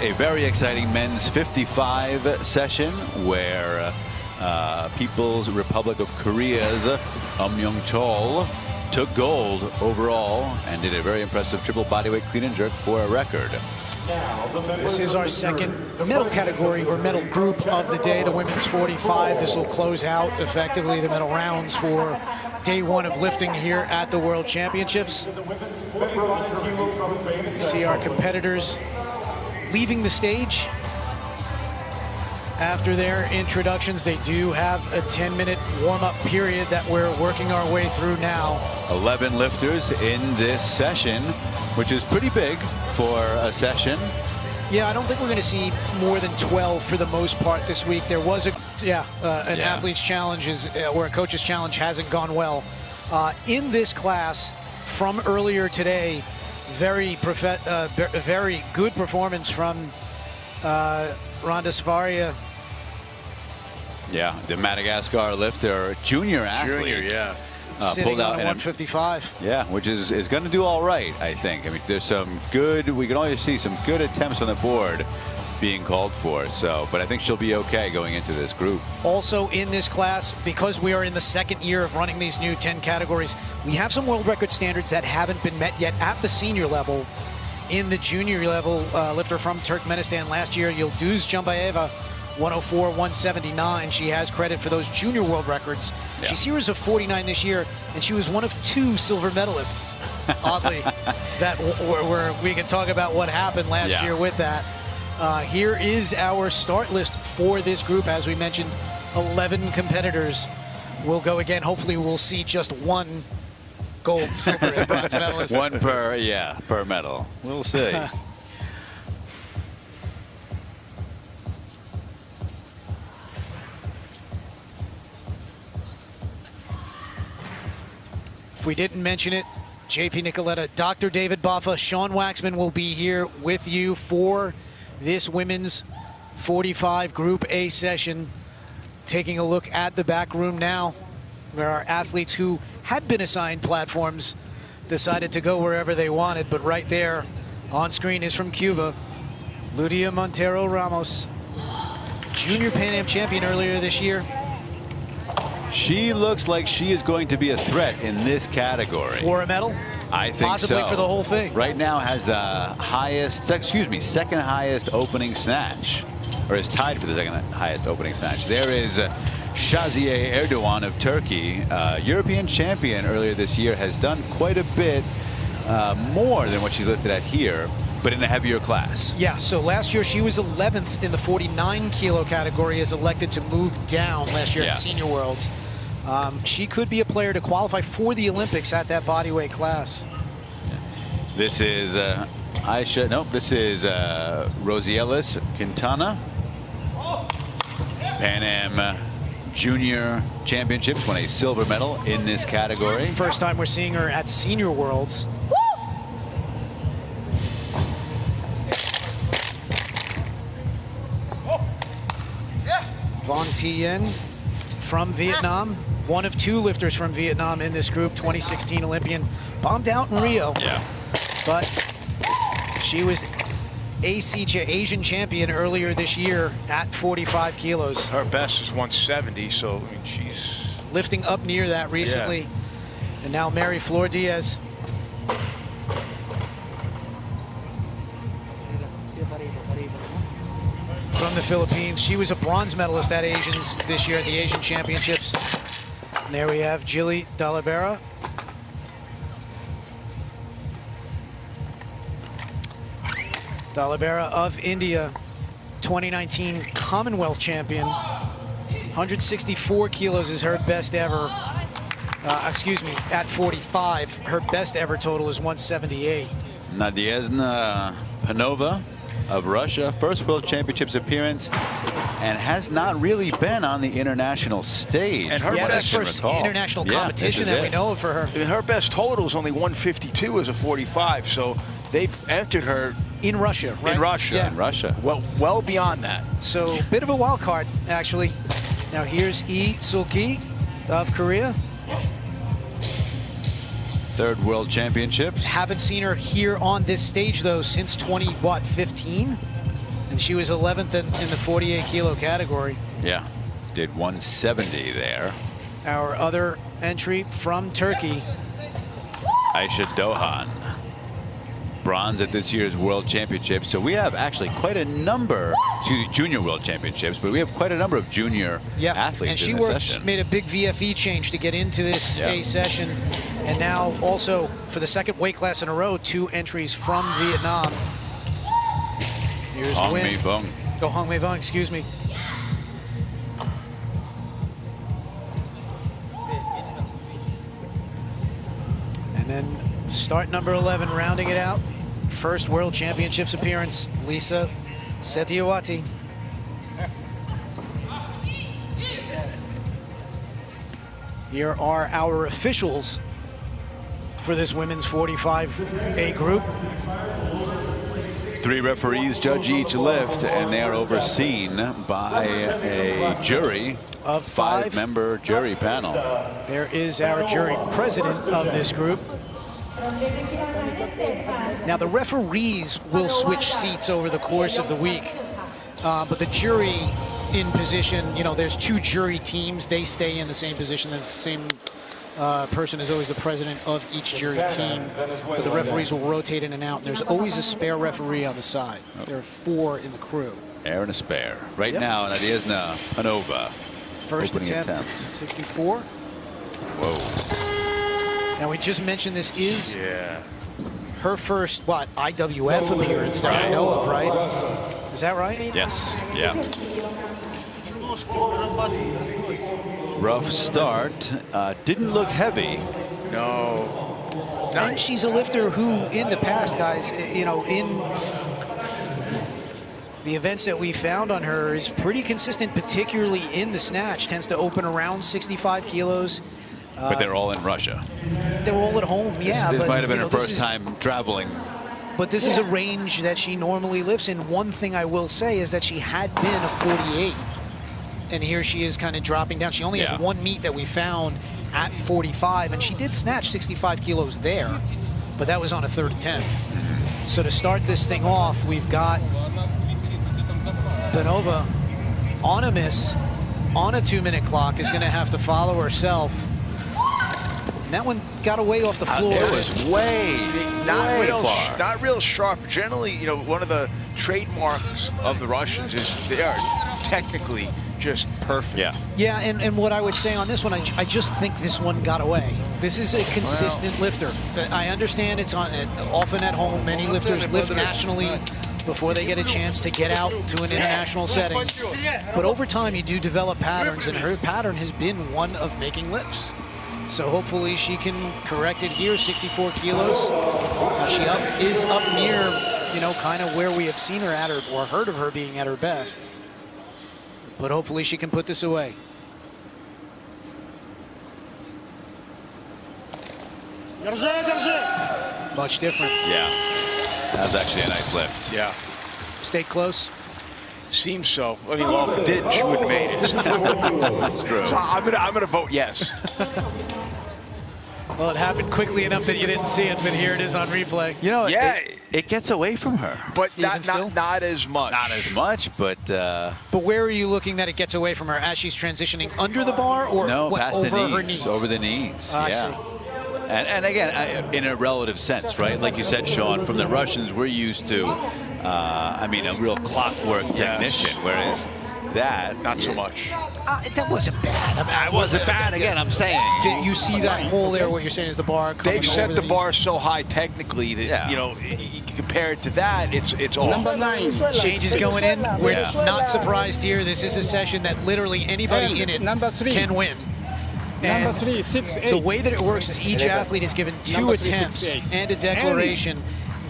A very exciting men's 55 session where People's Republic of Korea's Myung-chol took gold overall and did a very impressive triple bodyweight clean and jerk for a record. This is our second medal category or medal group of the day, the women's 45. This will close out effectively the medal rounds for day one of lifting here at the World Championships. See our competitors leaving the stage after their introductions. They do have a 10-minute warm-up period that we're working our way through now. 11 lifters in this session, which is pretty big for a session. Yeah, I don't think we're going to see more than 12 for the most part this week. There was an athlete's challenge or a coach's challenge hasn't gone well. In this class from earlier today, very good performance from Rhonda Savaria. Yeah, the Madagascar lifter, junior athlete. Junior, yeah. Pulled out in 155. Yeah, which is going to do all right, I think. I mean, there's some good, we can always see some good attempts on the board being called for. So, but I think she'll be okay going into this group. Also in this class, because we are in the second year of running these new 10 categories, we have some world record standards that haven't been met yet at the senior level. In the junior level, lifter from Turkmenistan last year, Yıldız Jumbayeva, 104-179. She has credit for those junior world records. Yeah. She's here as a 49 this year, and she was one of 2 silver medalists, oddly, that where we can talk about what happened last year with that. Here is our start list for this group. As we mentioned, 11 competitors will go again. Hopefully we'll see just 1 gold, silver, and bronze medalist. 1 per medal. We'll see. If we didn't mention it, JP Nicoletta, Dr. David Boffa, Sean Waxman will be here with you for this women's 45 Group A session. Taking a look at the back room now, where our athletes who had been assigned platforms decided to go wherever they wanted, but right there on screen is from Cuba, Ludia Montero Ramos, junior Pan Am champion earlier this year. She looks like she is going to be a threat in this category. For a medal? I think possibly for the whole thing. Right now has the highest, second highest opening snatch, or is tied for the second highest opening snatch. There is Shaziye Erdogan of Turkey, European champion earlier this year, has done quite a bit more than what she's lifted at here, but in a heavier class. Yeah, so last year she was 11th in the 49 kilo category, is elected to move down last year at Senior Worlds. She could be a player to qualify for the Olympics at that bodyweight class. This is this is Rosielis Quintana. Pan Am Junior Championships, won a silver medal in this category. First time we're seeing her at Senior Worlds. Vong Tien from Vietnam, one of 2 lifters from Vietnam in this group, 2016 Olympian, bombed out in Rio. Yeah. But she was Asian champion earlier this year at 45 kilos. Her best is 170, so I mean, she's lifting up near that recently. Yeah. And now Mary Flor Diaz. From the Philippines. She was a bronze medalist at Asians this year at the Asian Championships. And there we have Jilly Dalabera. Dalabera of India, 2019 Commonwealth champion. 164 kilos is her best ever. Excuse me, at 45, her best ever total is 178. Nadezhda Panova of Russia, first World Championships appearance, and has not really been on the international stage. And her best first international competition that we know of for her. I mean, her best total is only 152 as a 45, so they've entered her in Russia, right? In Russia. Yeah. In Russia. Well beyond that. So, bit of a wild card, actually. Now here's Lee Sul-ki of Korea. Third World Championships. Haven't seen her here on this stage, though, since 2015? And she was 11th in the 48 kilo category. Yeah, did 170 there. Our other entry from Turkey, Ayşe Doğan, bronze at this year's World Championships. So we have actually quite a number, junior World Championships, but we have quite a number of junior athletes. And she in this session. made a big VFE change to get into this A session. And now also for the second weight class in a row, 2 entries from Vietnam. Here's Hong Win. Mei Vong. Oh, Hong Mei Vong, excuse me. And then start number 11, rounding it out. First World Championships appearance, Lisa Setiawati. Here are our officials for this women's 45A group. 3 referees judge each lift, and they are overseen by a jury of 5. 5-member jury panel. There is our jury president of this group. Now the referees will switch seats over the course of the week, but the jury in position, you know, there's 2 jury teams. They stay in the same position. The same person is always the president of each jury team, but the referees will rotate in and out. There's always a spare referee on the side. There are 4 in the crew. Air and a spare. Right now, Nadezhda Panova. First attempt, 64. Whoa. Now we just mentioned this is her first, what, IWF appearance that I know of, right? Is that right? Yes, yeah. Rough start. Didn't look heavy. No. And she's a lifter who, in the past, guys, you know, in the events that we found on her, is pretty consistent, particularly in the snatch. Tends to open around 65 kilos. But they're all in Russia. They're all at home, yeah. This but, might have been you her know, first time traveling. But this is a range that she normally lifts in. One thing I will say is that she had been a 48. And here she is kind of dropping down. She only has 1 meet that we found at 45, and she did snatch 65 kilos there, but that was on a 3rd attempt. So to start this thing off, we've got Panova on a miss, on a 2-minute clock, is going to have to follow herself. And that one got away off the floor. It was way far. Not real sharp. Generally, you know, one of the trademarks of the Russians is they are technically just perfect. Yeah, and what I would say on this one, I just think this one got away. This is a consistent lifter. I understand it's often at home. Many lifters lift nationally before they get a chance to get out to an international setting. But over time, you do develop patterns, and her pattern has been one of making lifts. So hopefully she can correct it here, 64 kilos. She is up near, you know, kind of where we have seen her at, or heard of her being at her best. But hopefully she can put this away. Much different. Yeah. That was actually a nice lift. Yeah. Stay close. Seems so. I mean, well, if it didn't, she wouldn't have made it. That's true. So I'm gonna vote yes. Well, it happened quickly enough that you didn't see it, but here it is on replay. You know, it gets away from her. But not as much. Not as much, but... But where are you looking that it gets away from her? As she's transitioning under the bar, or no, past over the knees, her knees? Over the knees, I yeah. see. And again, in a relative sense, right? Like you said, Sean, from the Russians, we're used to, I mean, a real clockwork technician, whereas that... Not so much. That wasn't bad. I mean, it wasn't bad, again, I'm saying. You see that hole there, what you're saying is the bar coming They've set over the knees. bar so high technically that, you know, you compare it to that, it's all. Number 9. Changes going in. We're not surprised here. This is a session that literally anybody in it can win. And Number 3, 6, 8. the way that it works is each athlete is given 2 Number 3, attempts 6, 8. and a declaration.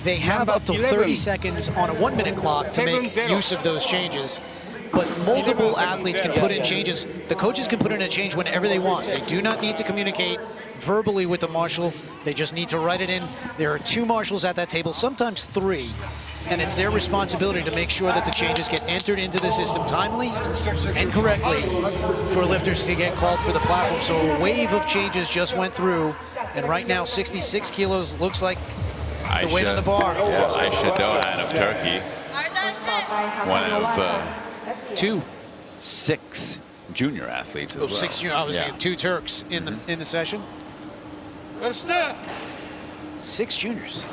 They have Number up to 30 11. seconds on a 1-minute clock to make 7-0. use of those changes. But multiple athletes can put in changes. The coaches can put in a change whenever they want. They do not need to communicate verbally with the marshal. They just need to write it in. There are 2 marshals at that table, sometimes 3. And it's their responsibility to make sure that the changes get entered into the system timely and correctly for lifters to get called for the platform. So a wave of changes just went through. And right now, 66 kilos looks like the weight on the bar. Yeah, Ayşe Doğan of Turkey. one of 6 junior athletes as well. 6 junior. I was Yeah. thinking 2 Turks in the session. 6 juniors.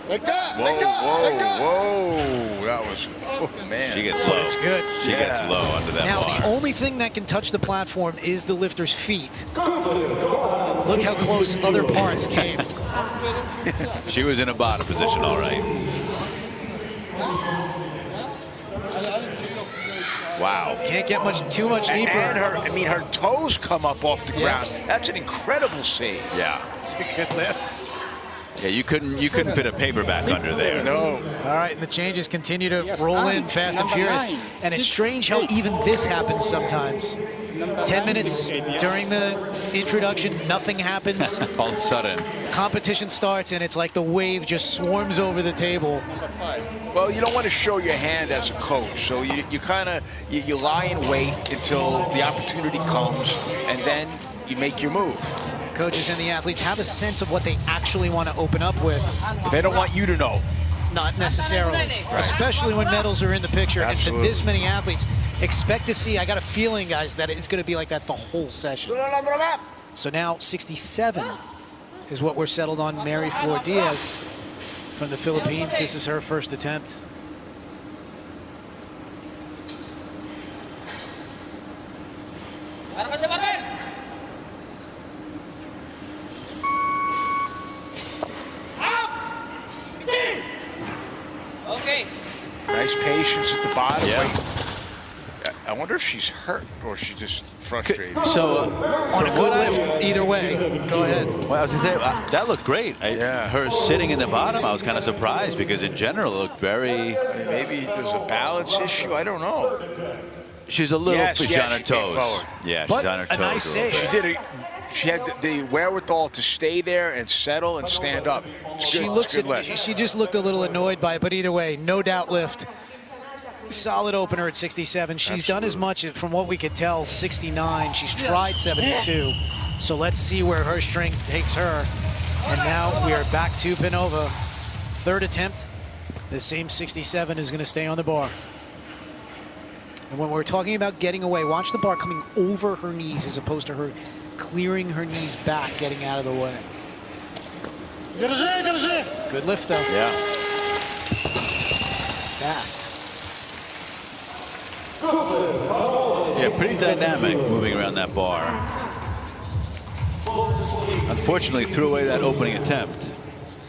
Whoa, whoa. That was, oh, man. She gets low. It's good. She gets low under that Now, bar. the only thing that can touch the platform is the lifter's feet. Look how close other parts came. She was in a bottom position, all right. Wow. Can't get too much deeper. And her toes come up off the ground. That's an incredible save. Yeah. It's a good lift. Yeah, you couldn't fit a paperback under there. No. All right, and the changes continue to roll in fast and furious. And it's strange how even this happens sometimes. 10 minutes during the introduction, nothing happens. All of a sudden. Competition starts, and it's like the wave just swarms over the table. Well, you don't want to show your hand as a coach, so you kind of you lie in wait until the opportunity comes, and then you make your move. Coaches and the athletes have a sense of what they actually want to open up with. They don't want you to know. Not necessarily, especially when medals are in the picture. Absolutely. And for this many athletes, expect to see, I got a feeling, guys, that it's going to be like that the whole session. So now 67 is what we're settled on. Mary Flor Diaz from the Philippines. This is her first attempt. Okay. Nice patience at the bottom. Yeah. Wait. I wonder if she's hurt or she's just frustrated. So, On a good lift, either way. Go ahead. well, I was going to say, that looked great. Yeah. Her sitting in the bottom, I was kind of surprised because in general it looked very... Maybe there's a balance issue. I don't know. She's a little Yes, she's yes, on her she came toes. forward. Yeah, But she's on her a toes. nice a little save. bit. She had the wherewithal to stay there and settle and stand up. It's She good. looks It's good at, lift. she just looked a little annoyed by it, but either way, no doubt lift. Solid opener at 67. She's done as much, from what we could tell, 69. She's tried 72. So let's see where her strength takes her. And now we are back to Pinova. Third attempt. The same 67 is going to stay on the bar. And when we're talking about getting away, watch the bar coming over her knees as opposed to her clearing her knees back, getting out of the way. Good lift, though. Yeah. Fast. Yeah, pretty dynamic moving around that bar. Unfortunately, threw away that opening attempt.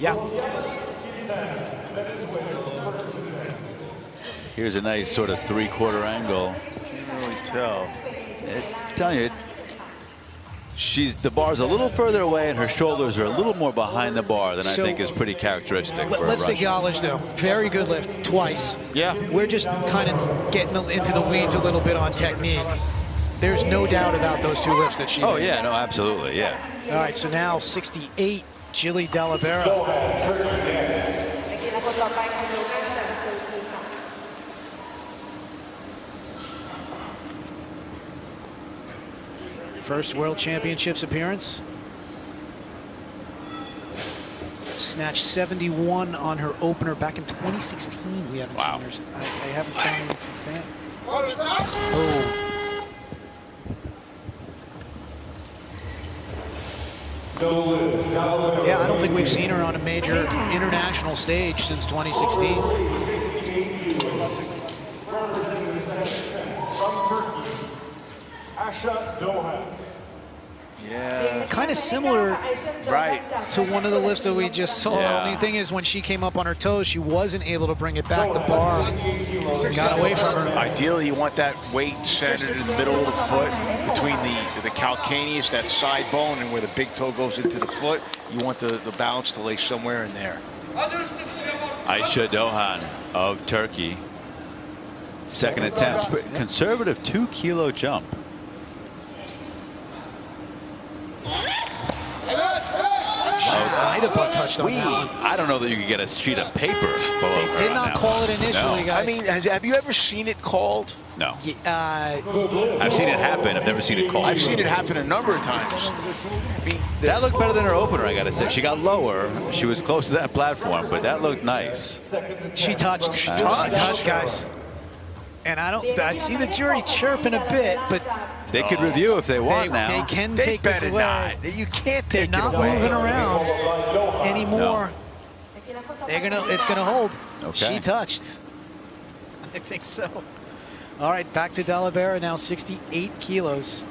Yeah. Here's a nice sort of 3/4 angle. Can't really tell. I'm telling you, the bar's a little further away and her shoulders are a little more behind the bar than I think is pretty characteristic for a Let's Russian. acknowledge, though, very good lift, twice. Yeah. We're just kind of getting into the weeds a little bit on technique. There's no doubt about those 2 lifts that she Oh, made. yeah, no, absolutely, yeah. All right, so now 68, Jilly Dalibera. First World Championships appearance. Snatched 71 on her opener back in 2016. We haven't Wow. seen her. I haven't found her since then. Oh. Yeah, I don't think we've seen her on a major international stage since 2016. Yeah. Kind of similar Right. to one of the lifts that we just saw. Yeah. The only thing is when she came up on her toes, she wasn't able to bring it back. The bar got away from her. Ideally, you want that weight centered in the middle of the foot between the calcaneus, that side bone, and where the big toe goes into the foot. You want the balance to lay somewhere in there. Ayşe Doğan of Turkey. Second attempt. Conservative 2-kilo jump. Might have butt touched on that one. I don't know that you could get a sheet of paper below her Did on not that call one. it initially, No. guys. I mean, have you ever seen it called? No. Yeah, I've seen it happen. I've never seen it called. I've seen it happen a number of times. That looked better than her opener, I got to say. She got lower. She was close to that platform, but that looked nice. she touched. She touched, guys. And I see the jury chirping a bit, but They could review if they want now. they can They take this better away. not. You can't They're take it not away. moving around anymore. It's gonna hold. Okay. She touched. I think so. All right, back to Dalibera now, 68 kilos.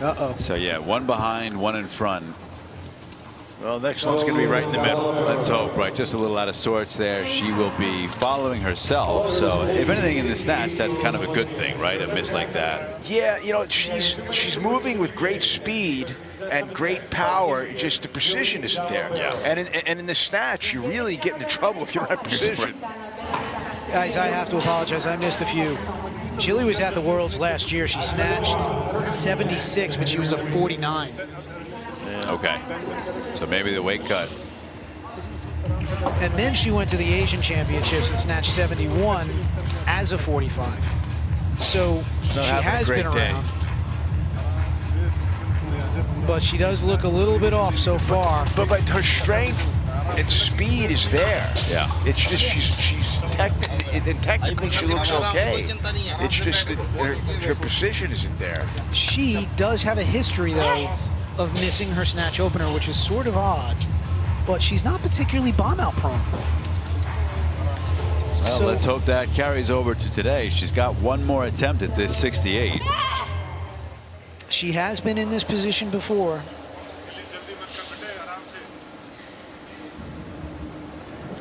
Uh-oh. So yeah, one behind, one in front. Well, next one's going to be right in the middle. Let's hope, right? Just a little out of sorts there. She will be following herself. So if anything in the snatch, that's kind of a good thing, right? A miss like that. Yeah, you know, she's moving with great speed and great power. Just the precision isn't there. Yeah. And in the snatch, you really get into trouble if you don't have precision. Guys, I have to apologize. I missed a few. Chile was at the Worlds last year. She snatched 76, but she was a 49. Okay. So maybe the weight cut. And then she went to the Asian Championships and snatched 71 as a 45. So she has been around. But she does look a little bit off so far. But her strength and speed is there. Yeah. It's just she's technically she looks okay. It's just that her precision isn't there. She does have a history, though, of missing her snatch opener, which is sort of odd. But she's not particularly bomb-out prone. Well, let's hope that carries over to today. She's got one more attempt at this 68. She has been in this position before.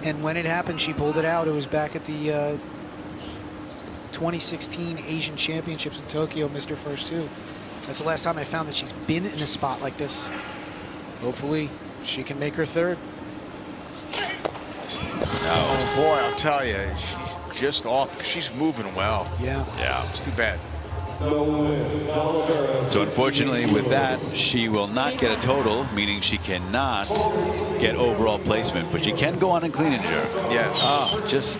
And when it happened, she pulled it out. It was back at the 2016 Asian Championships in Tokyo, missed her first two. That's the last time I found that she's been in a spot like this. Hopefully, she can make her third. Oh, boy, I'll tell you, she's just off. She's moving well. Yeah. Yeah. It's too bad. So unfortunately with that, she will not get a total, meaning she cannot get overall placement, but she can go on and clean and jerk. Yes.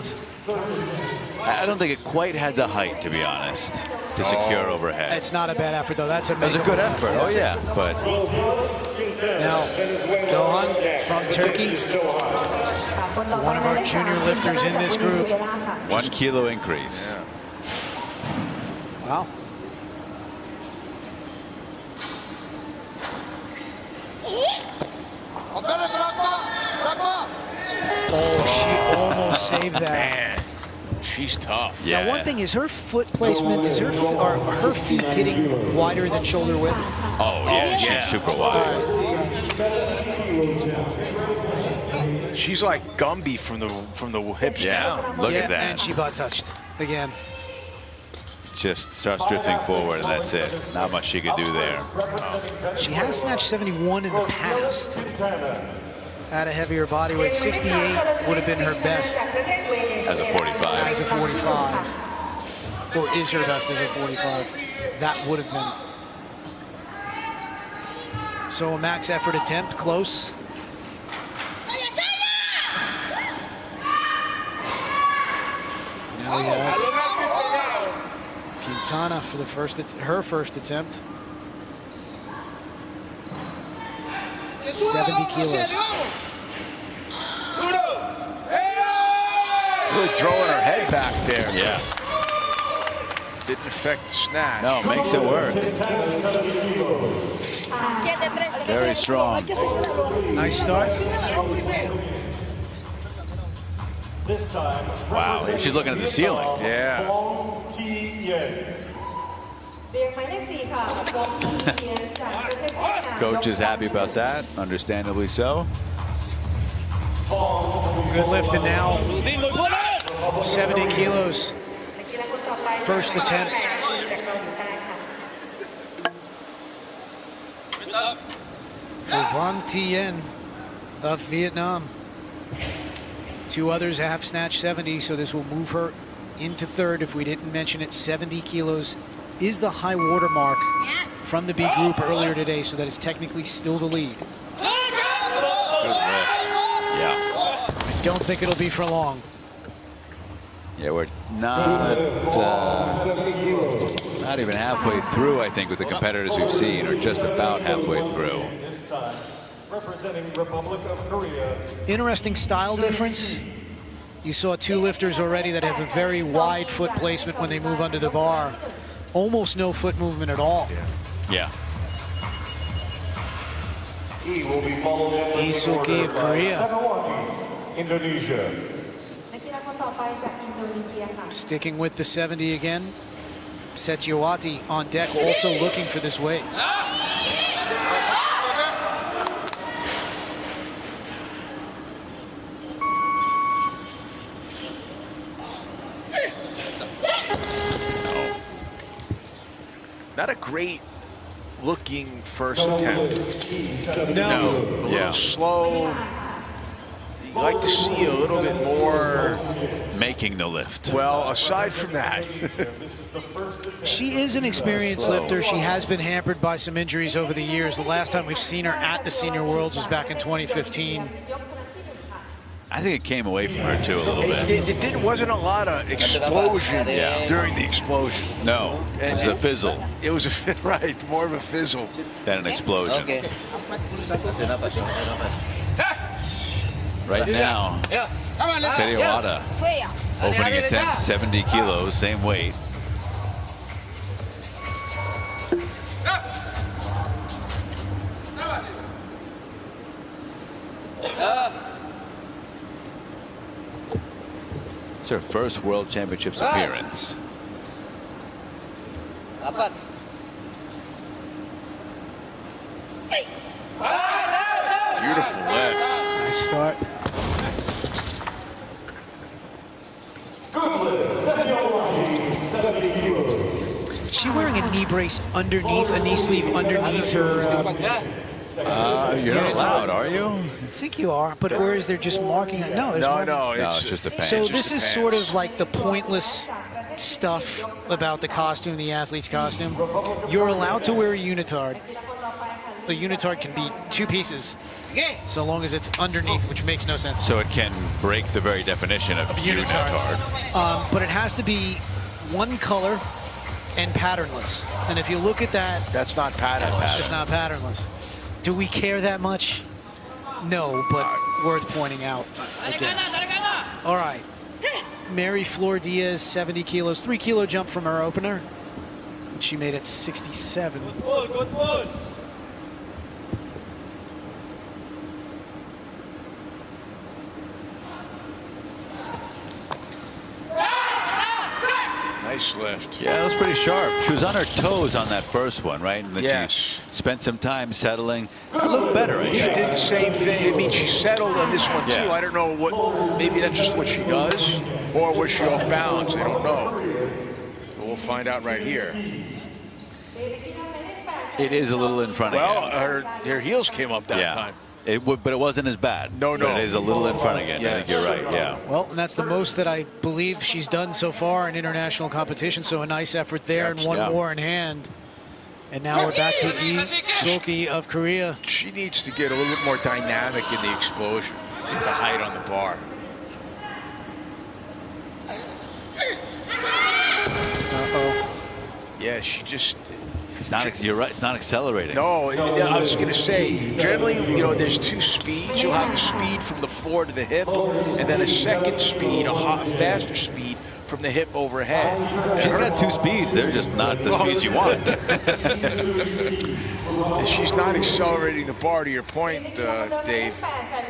I don't think it quite had the height, to be honest, to secure overhead. It's not a bad effort, though. That's a good effort. Oh, yeah. But now, Doğan from Turkey, one of our junior lifters in this group. 1 kilo increase. Yeah. Wow. Oh, she almost saved that. Man, she's tough. Yeah. Now, one thing is her foot placement, is her feet hitting wider than shoulder width? Oh, yeah, she's super wide. She's like Gumby from the hips down. Look at that. And she butt touched again. Just starts drifting forward, and that's it. Not much she could do there. She has snatched 71 in the past at a heavier body weight. 68 would have been her best As a 45. as a 45, or is her best as a 45. That would have been. So a max effort attempt, close. Now we have Quintana for the her first attempt. 70 kilos. Really throwing her head back there. Yeah. Didn't affect the snatch. No, makes it work. Very strong. Nice start. Wow, she's looking at the ceiling. Yeah. Coach is happy about that, understandably so. Good lifting now. 70 kilos. First attempt. Van Tien of Vietnam. Two others have snatched 70, so this will move her into third. If we didn't mention it, 70 kilos is the high water mark from the B group earlier today, so that is technically still the lead. Yeah. I don't think it'll be for long. Yeah, we're not even halfway through, I think, with the competitors we've seen, or just about halfway through. Representing Republic of Korea. Interesting style difference. You saw two lifters already that have a very wide foot placement when they move under the bar. Almost no foot movement at all. Yeah. He will be followed up Lee Soo-ki of Korea. Indonesia. Sticking with the 70 again. Setiawati on deck, also looking for this weight. Not a great looking first attempt. No. A little slow. You'd like to see a little bit more Making the lift. Well, aside from that. She is an experienced lifter. She has been hampered by some injuries over the years. The last time we've seen her at the Senior Worlds was back in 2015. I think it came away from her too a little bit. It wasn't a lot of explosion during the explosion. No, it was a fizzle. It was right, more of a fizzle than an explosion. Okay. Right now, Setiawati opening attempt, 70 kilos, same weight. It's her first World Championships appearance. Beautiful lift. Nice start. Is she wearing a knee brace underneath, a knee sleeve underneath her? You're not allowed, are you? I think you are, but or is there just marking it? No, there's No, it's just a pants. So this is sort of like the pointless stuff about the costume, the athlete's costume. You're allowed to wear a unitard. The unitard can be two pieces, so long as it's underneath, which makes no sense. So it can break the very definition of unitard. But it has to be one color and patternless. And if you look at that, that's not patternless. It's not patternless. Do we care that much? No, but worth pointing out, I guess. All right. Mary Flor Diaz, 70 kilos, 3 kilo jump from her opener. She made it 67. Good ball. Nice lift. Yeah, it was pretty sharp. She was on her toes on that first one, right? And then yes. She spent some time settling. It looked better. She did the same thing. I mean, she settled on this one, too. I don't know what, maybe that's just what she does, or was she off balance? I don't know. But we'll find out right here. It is a little in front again. Well, her heels came up that time. But it wasn't as bad. No. But it is a little in front again. I think you're right, yeah. Well, and that's the most that I believe she's done so far in international competition, so a nice effort there and one more in hand. And now we're back to Lee Soo-ki of Korea. She needs to get a little bit more dynamic in the explosion, the height on the bar. Uh-oh. Yeah, she just... It's not, you're right, it's not accelerating. No, I was going to say, generally, you know, there's two speeds. You'll have a speed from the floor to the hip, and then a second speed, a faster speed from the hip overhead. She's got two speeds. They're just not the speeds you want. She's not accelerating the bar, to your point, Dave.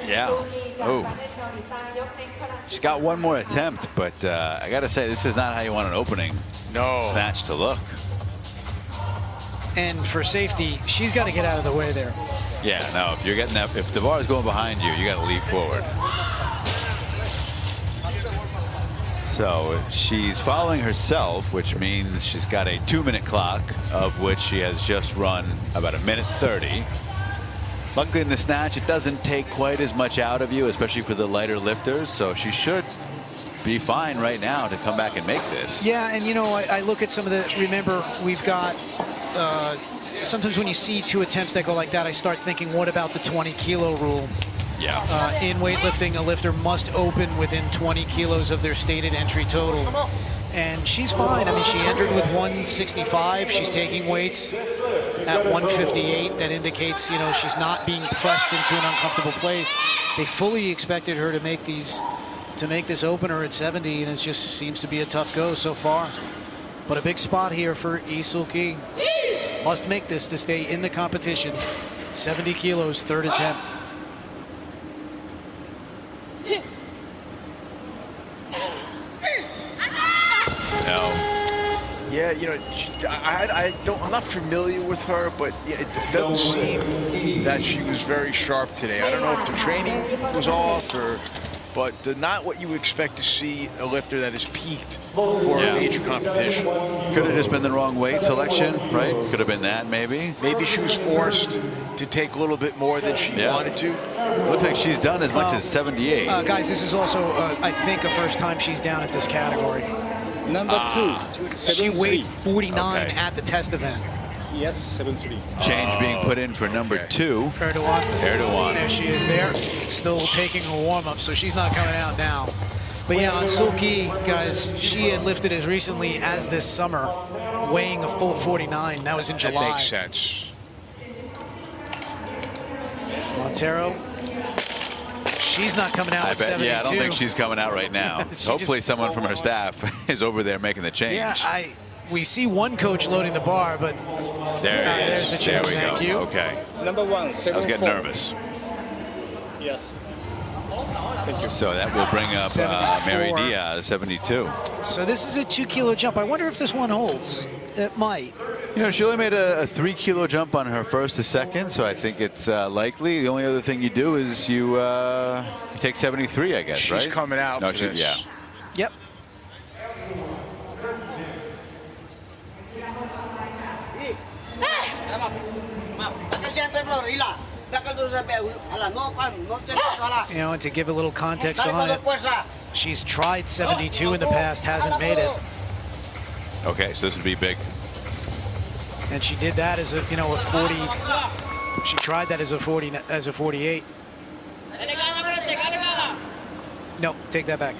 Yeah. Oh. She's got one more attempt, but I got to say, this is not how you want an opening snatch to look. And for safety, she's got to get out of the way there. Yeah, no, if you're getting that, if the bar is going behind you, you got to leap forward. So she's following herself, which means she's got a 2-minute clock, of which she has just run about 1:30. Luckily in the snatch, it doesn't take quite as much out of you, especially for the lighter lifters. So she should be fine right now to come back and make this. Yeah, and you know, I look at some of the, remember, we've got, sometimes when you see 2 attempts that go like that, I start thinking, what about the 20-kilo rule? Yeah. In weightlifting, a lifter must open within 20 kilos of their stated entry total. And she's fine. I mean, she entered with 165. She's taking weights at 158. That indicates, you know, she's not being pressed into an uncomfortable place. They fully expected her to make these, to make this opener at 70, and it just seems to be a tough go so far. But a big spot here for Lee Seul-ki. Must make this to stay in the competition. 70 kilos, 3rd attempt. No. Yeah, you know, I'm not familiar with her, but yeah, it doesn't seem that she was very sharp today. I don't know if the training was off or, but not what you would expect to see a lifter that has peaked for a major competition. Could have just been the wrong weight selection, right? Could have been that, maybe. Maybe she was forced to take a little bit more than she wanted to. Looks like she's done as much as 78. Guys, this is also, I think, a first time she's down at this category. Number 2. She weighed 49 Okay. at the test event. Yes, 73. Change being put in for number 2. Erdogan. Erdogan. There she is there. Still taking a warm-up, so she's not coming out now. But yeah, on Seul-ki, guys, she had lifted as recently as this summer, weighing a full 49. That was in July. That makes sense. Montero. She's not coming out I at bet, 72. yeah, I don't think she's coming out right now. Hopefully someone from her staff is over there making the change. Yeah, we see one coach loading the bar, but there it there's is. the change. There we Thank go. you. Okay. Number 1, 74. I was getting nervous. Yes. Thank you. So that will bring up 74. Mary Diaz, 72. So this is a 2-kilo jump. I wonder if this one holds. It might. You know, she only made a 3-kilo jump on her first to second, so I think it's likely. The only other thing you do is you take 73, I guess, right? She's coming out for this. Yeah. Yep. You know, and to give a little context on it, she's tried 72 in the past, hasn't made it. Okay, so this would be big. And she did that as a, you know, a 40. She tried that as a 40, as a 48. No, take that back.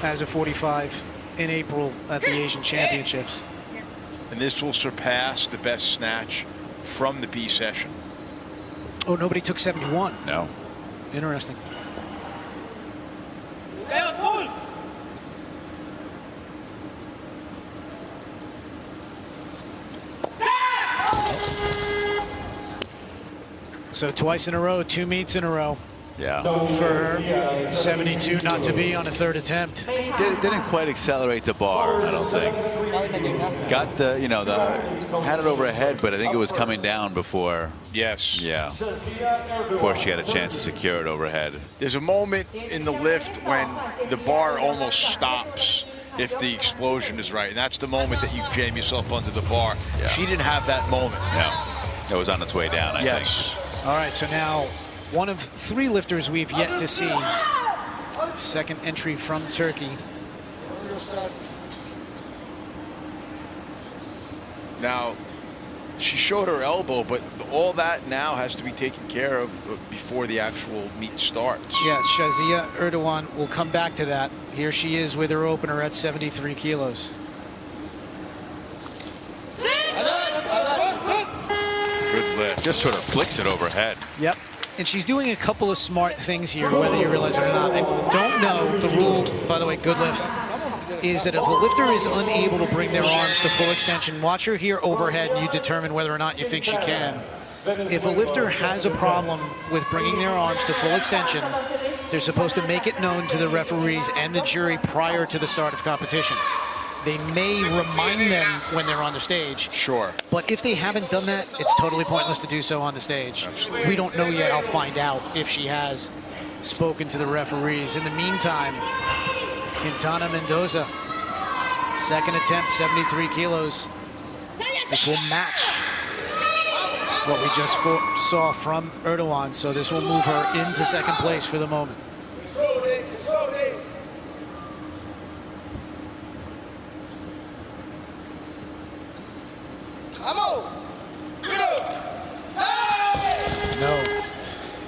As a 45 in April at the Asian Championships. And this will surpass the best snatch from the B session. Oh, nobody took 71. No. Interesting. So twice in a row, 2 meets in a row. Yeah. For her, 72 not to be on a 3rd attempt. Didn't quite accelerate the bar, I don't think. Got the, you know, had it over her head, but I think it was coming down before. Yes. Yeah. Before she had a chance to secure it overhead. There's a moment in the lift when the bar almost stops if the explosion is right. And that's the moment that you jam yourself under the bar. Yeah. She didn't have that moment. No. It was on its way down, I think. All right, so now one of 3 lifters we've yet to see. Second entry from Turkey. Now, she showed her elbow, but all that now has to be taken care of before the actual meet starts. Yes, Shazia Erdogan will come back to that. Here she is with her opener at 73 kilos. Good lift. Just sort of flicks it overhead. Yep. And she's doing a couple of smart things here, whether you realize it or not. I don't know the rule, by the way, good lift, is that if a lifter is unable to bring their arms to full extension, watch her here overhead and you determine whether or not you think she can. If a lifter has a problem with bringing their arms to full extension, they're supposed to make it known to the referees and the jury prior to the start of competition. They may remind them when they're on the stage. Sure. But if they haven't done that, it's totally pointless to do so on the stage. Absolutely. We don't know yet. I'll find out if she has spoken to the referees. In the meantime, Quintana Mendoza, second attempt, 73 kilos. This will match what we just saw from Erdogan, so this will move her into second place for the moment. No.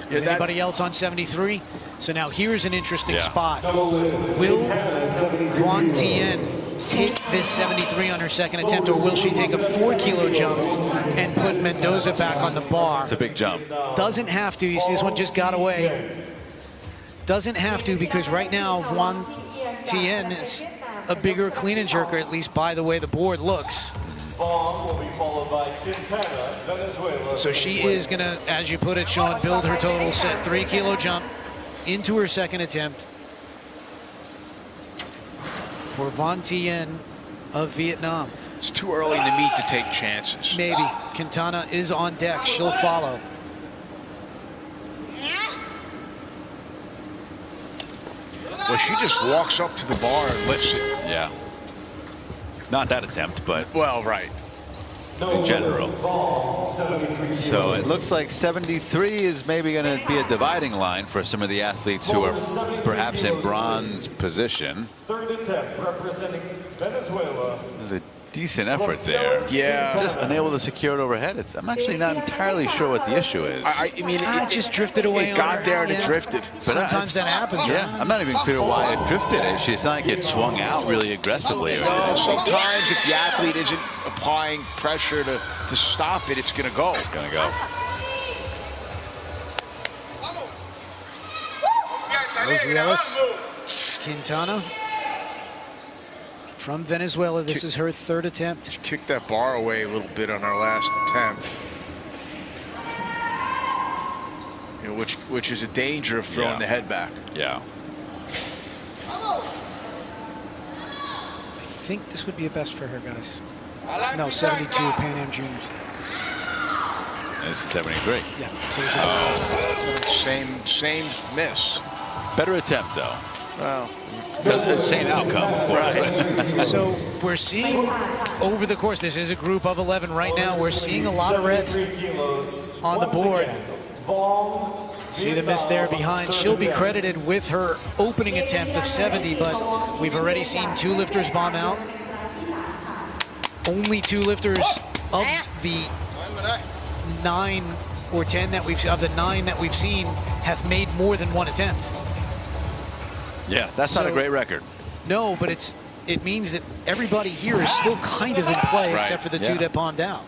Is anybody else on 73? So now here's an interesting spot. Will Van Tien take this 73 on her second attempt, or will she take a 4-kilo jump and put Mendoza back on the bar? It's a big jump. Doesn't have to. You see, this one just got away. Doesn't have to, because right now Van Tien is a bigger clean and jerker, at least by the way the board looks. Will be followed by Quintana, Venezuela. So she is gonna, as you put it, Sean, build her total set 3-kilo jump into her second attempt for Van Tien of Vietnam. It's too early in the meet to take chances. Maybe. Quintana is on deck. She'll follow. Well, she just walks up to the bar and lifts it. Yeah. Not that attempt, but well, right. In general. So it looks like 73 is maybe going to be a dividing line for some of the athletes who are perhaps in bronze position. Third attempt representing Venezuela. There's a decent effort there. Yeah. Just unable to secure it overhead. I'm actually not entirely sure what the issue is. I mean, it just drifted away. It got there and it drifted. But sometimes that happens. Yeah, I'm not even clear why it drifted. It's not like it swung out really aggressively. Sometimes if the athlete isn't applying pressure to stop it, it's going to go. It's going to go. Rosie Ellis, Quintana from Venezuela. This is her third attempt. She kicked that bar away a little bit on our last attempt. You know, which is a danger of throwing the head back. Yeah. I think this would be a best for her, guys. No, 72 Pan Am Juniors. And this is 73. Yeah. So same miss. Better attempt, though. Well, same outcome, of course. Right. So we're seeing over the course, this is a group of 11 right now, we're seeing a lot of red on the board. See the miss there behind. She'll be credited with her opening attempt of 70, but we've already seen 2 lifters bomb out. Only 2 lifters of the 9 or 10 that of the 9 that we've seen have made more than 1 attempt. Yeah, that's not a great record. No, but it means that everybody here is still kind of in play, except for the 2 that bombed out.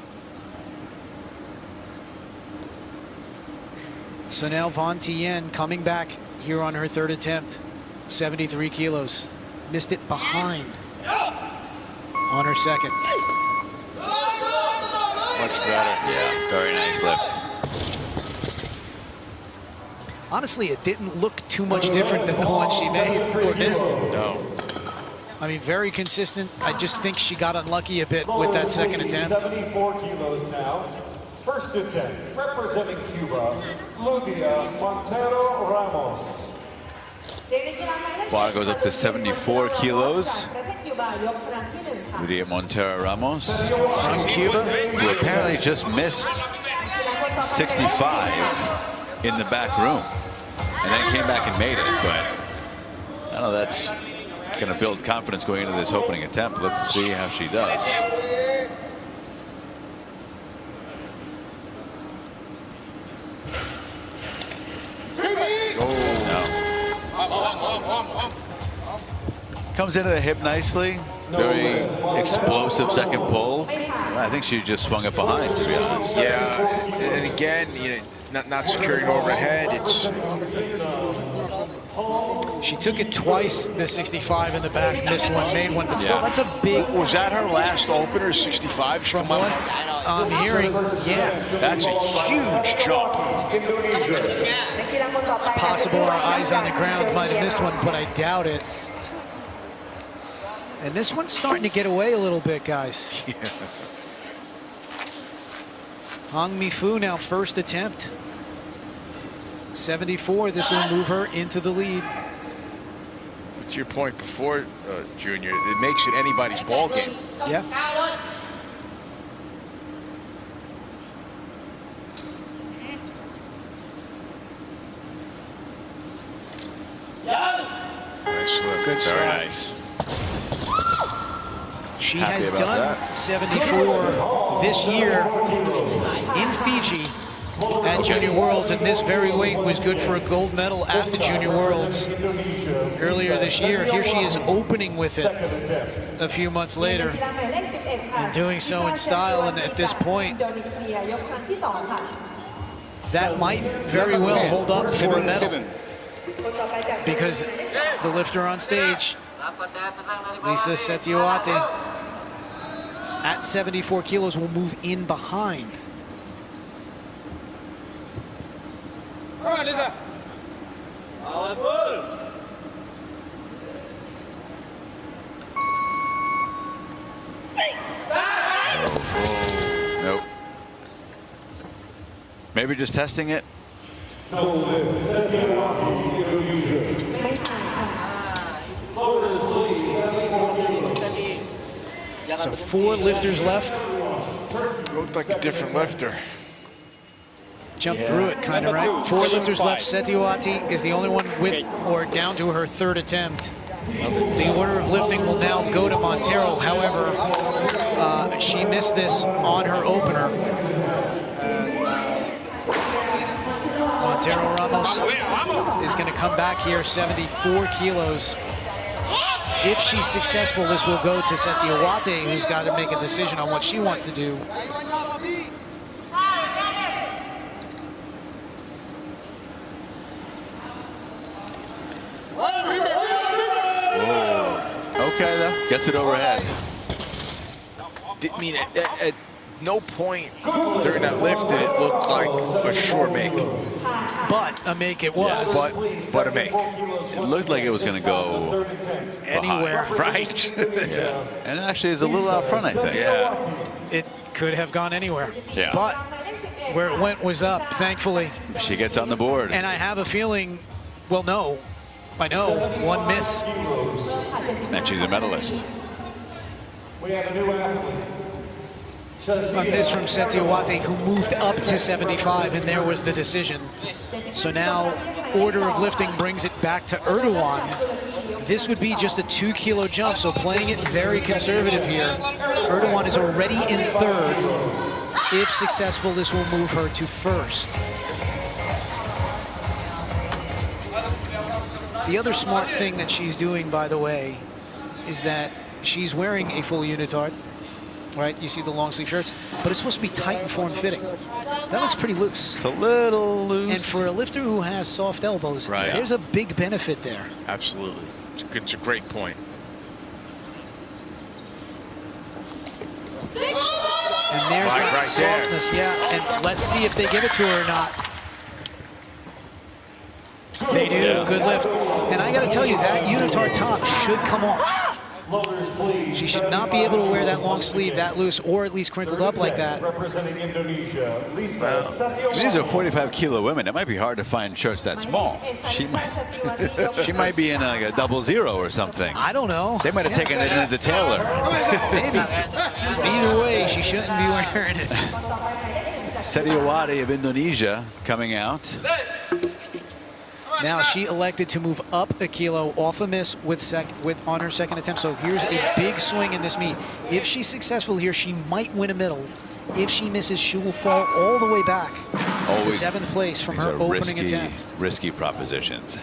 So now Van Tien coming back here on her third attempt, 73 kilos. Missed it behind on her second. Much better. Yeah, very nice lift. Honestly, it didn't look too much different than the one she made or missed. No. I mean, very consistent. I just think she got unlucky a bit with that second attempt. 74 kilos now. First attempt, representing Cuba, Ludia Montero Ramos. Bar goes up to 74 kilos. Ludia Montero Ramos From Cuba, who apparently just missed 65 in the back room, and then came back and made it. But I don't know, that's going to build confidence going into this opening attempt. Let's see how she does. Comes into the hip nicely. Very explosive second pull. I think she just swung it behind, to be honest. Yeah, and again, you know, not securing overhead. she took it twice, the 65 in the back, missed one, made one, but still, that's a big... Was that her last opener, 65? From what I'm hearing, yeah. That's a huge jump. It's possible our eyes on the ground might have missed one, but I doubt it. And this one's starting to get away a little bit, guys. Yeah. Hong Mi-Fu now first attempt. 74, this will move her into the lead. To your point before, Junior, it makes it anybody's ball game. Yeah. Nice look. Good Very shot. nice. She Happy has about done that. 74 this year in Fiji at Junior Worlds, and this very weight was good for a gold medal at the Junior Worlds earlier this year. Here she is opening with it a few months later and doing so in style, and at this point, that might very well hold up for a medal because the lifter on stage, Lisa Setiawati, at 74 kilos will move in behind. All right, Lisa. Nope. Maybe just testing it. So 4 lifters left. Looked like a different lifter. Jump through it, kind of, right? 4 lifters left. Setiawati is the only one with or down to her 3rd attempt. The order of lifting will now go to Montero. However, she missed this on her opener. Montero Ramos is going to come back here, 74 kilos. If she's successful, this will go to Setiawati, who's got to make a decision on what she wants to do. Okay, though. Gets it overhead. I mean, at no point during that lift did it look like a sure make. But a make it was. But a make. It looked like it was going to go Anywhere. Right? Yeah. And actually, it's a little out front, I think. Yeah. It could have gone anywhere. Yeah. But where it went was up, thankfully. She gets on the board. And I have a feeling, well, no, I know, 1 miss. And she's a medalist. We have a new athlete. A miss from Setiawati, who moved up to 75, and there was the decision. So now, order of lifting brings it back to Erdogan. This would be just a 2-kilo jump, so playing it very conservative here. Erdogan is already in 3rd. If successful, this will move her to 1st. The other smart thing that she's doing, by the way, is that she's wearing a full unitard. Right, you see the long sleeve shirts, but it's supposed to be tight and form-fitting. That looks pretty loose. It's a little loose. And for a lifter who has soft elbows, Right. there's a big benefit there. Absolutely. It's a great point. And there's that Right there. softness, yeah. And let's see if they give it to her or not. They do, good lift. And I gotta tell you, that unitard top should come off. Loaders, please. She should not be able to wear that long sleeve that loose, or at least crinkled up like that. Representing Indonesia, Lisa Setiawati. These are 45-kilo women. It might be hard to find shirts that small. She might be in like a 00 or something. I don't know. They might have taken it into the tailor. Maybe. Either way, she shouldn't be wearing it. Setiawati of Indonesia coming out. Now she elected to move up a kilo off a miss on her 2nd attempt. So here's a big swing in this meet. If she's successful here, she might win a medal. If she misses, she will fall all the way back to 7th place from her opening attempt. Risky propositions.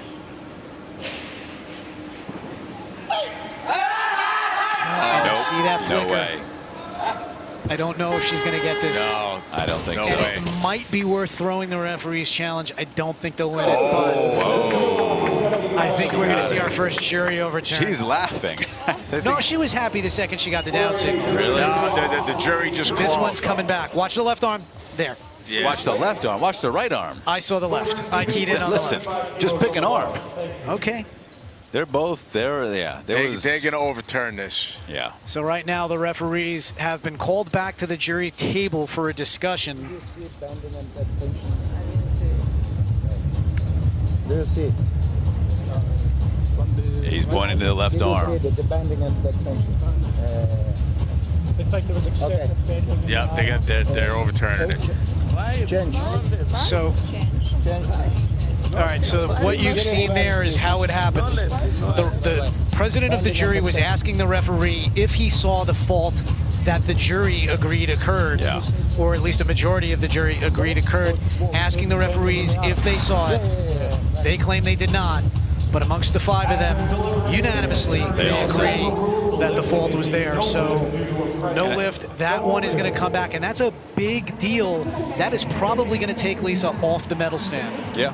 And see that flicker. No way. I don't know if she's going to get this. No, I don't think No so. way. It might be worth throwing the referee's challenge. I don't think they'll win it, but I think we're going to see our first jury overturn. She's laughing. No, she was happy the second she got the down signal. Really? No, the jury just This called. one's coming back. Watch the left arm. There. Yeah. Watch the left arm. Watch the right arm. I saw the left. I keyed in on the Listen, left. just pick an arm. Okay. They're both there. Yeah. They're going to overturn this. Yeah. So right now the referees have been called back to the jury table for a discussion. Do you see? He's pointing to the left arm. The banding and the extension. It's like there was excessive bending. Yeah, they're overturning it. Change. So Change. All right, so what you've seen there is how it happens. The president of the jury was asking the referee if he saw the fault that the jury agreed occurred, or at least a majority of the jury agreed occurred, asking the referees if they saw it. They claim they did not, but amongst the 5 of them, unanimously, they agree that the fault was there. So no lift. That one is going to come back, and that's a big deal. That is probably going to take Lisa off the medal stand. Yeah.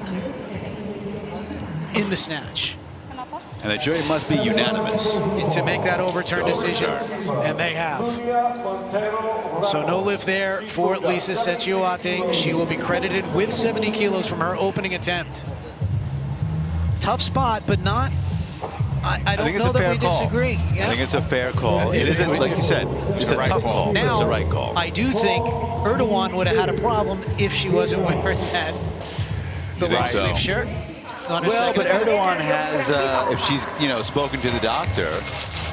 In the snatch. And the jury must be unanimous to make that overturn decision, and they have. So no lift there for Lisa Setioate. She will be credited with 70 kilos from her opening attempt. Tough spot, but not. I don't know that we disagree. I think it's a fair call. It isn't, like you said, it's a tough call, but it's a right call. I do think Erdogan would have had a problem if she wasn't wearing the long sleeve shirt. Well, but Erdogan has, if she's, spoken to the doctor,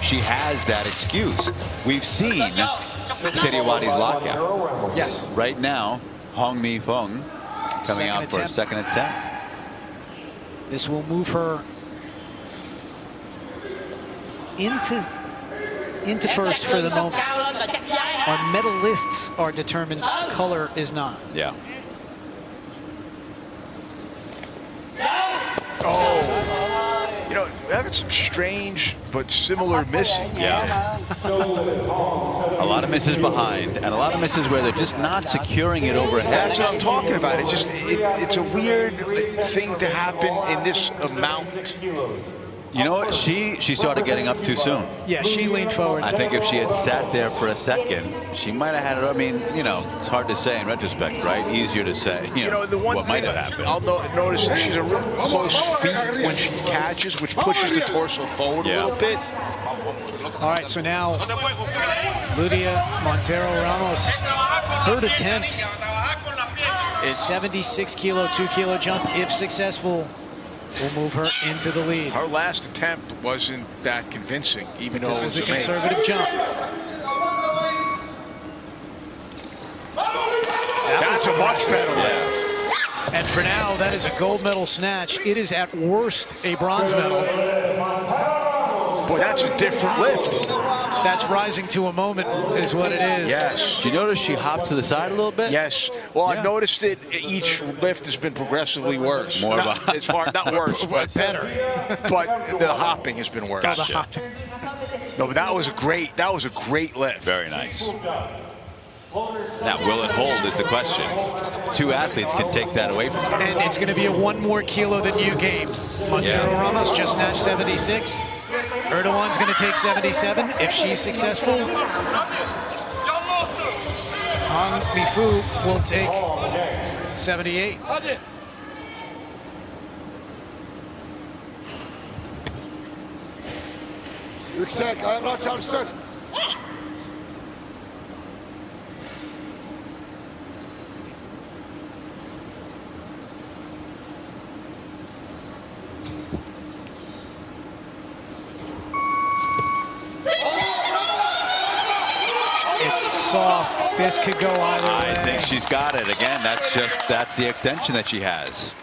she has that excuse. We've seen Setioate's lockout. Yes. Right now, Hong Mi Fung coming out for a second attempt. This will move her into first for the moment. Our medalists are determined, color is not. Yeah. Having some strange but similar missing. Yeah. A lot of misses behind, and a lot of misses where they're just not securing it overhead. That's what I'm talking about. It's a weird thing to happen in this amount. You know what? She started getting up too soon. Yeah, she leaned forward. I think if she had sat there for a second, she might have had it. I mean, it's hard to say in retrospect, right? Easier to say, the one what might have happened. I'll notice that she's a real close feet when she catches, which pushes the torso forward a little bit. All right, so now Lydia Montero Ramos, third attempt. 76 kilo, 2 kilo jump, if successful, will move her into the lead. Her last attempt wasn't that convincing, even though this is a conservative jump. That's a much better lift. And for now, that is a gold medal snatch. It is at worst a bronze medal. Boy, that's a different lift. That's rising to a moment is what it is. Yes. Did you notice she hopped to the side a little bit? Yes. Well, I've noticed it. Each lift has been progressively worse. More not worse, but better. But the hopping has been worse. Gotcha. No, but that was a great lift. Very nice. Now, will it hold is the question. 2 athletes can take that away from her. And it's going to be a 1 more kilo than you gained. Montero Ramos just snatched 76. Erdogan's going to take 77 if she's successful. Hong Mi-fu will take 78. Yüksek, ayaklar çalıştır. It's soft. This could go either way. I think she's got it. Again, that's the extension that she has.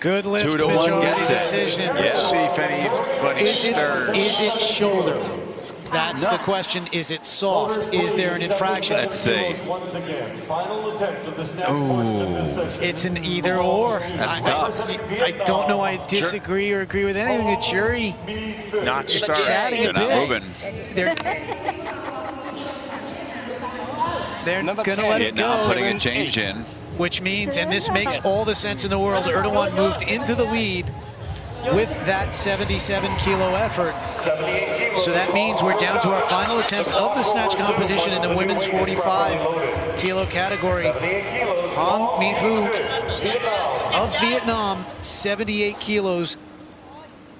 Good lift, 2 to 1 majority gets decision. it. Let's see if anybody's third. Is it shoulder? That's the question. Is it soft? Is there an infraction? Let's see. Once again, final attempt of the snatch portion of this session. It's an either or. That's tough. I don't know. I disagree or agree with anything. The jury Not starting. chatting a They're not bit. moving. They're going to let it Not go. putting a change in. Which means, and this makes all the sense in the world, Erdogan moved into the lead with that 77 kilo effort. So that means we're down to our final attempt of the snatch competition in the women's 45 kilo category. Hong Mi-fu of Vietnam, 78 kilos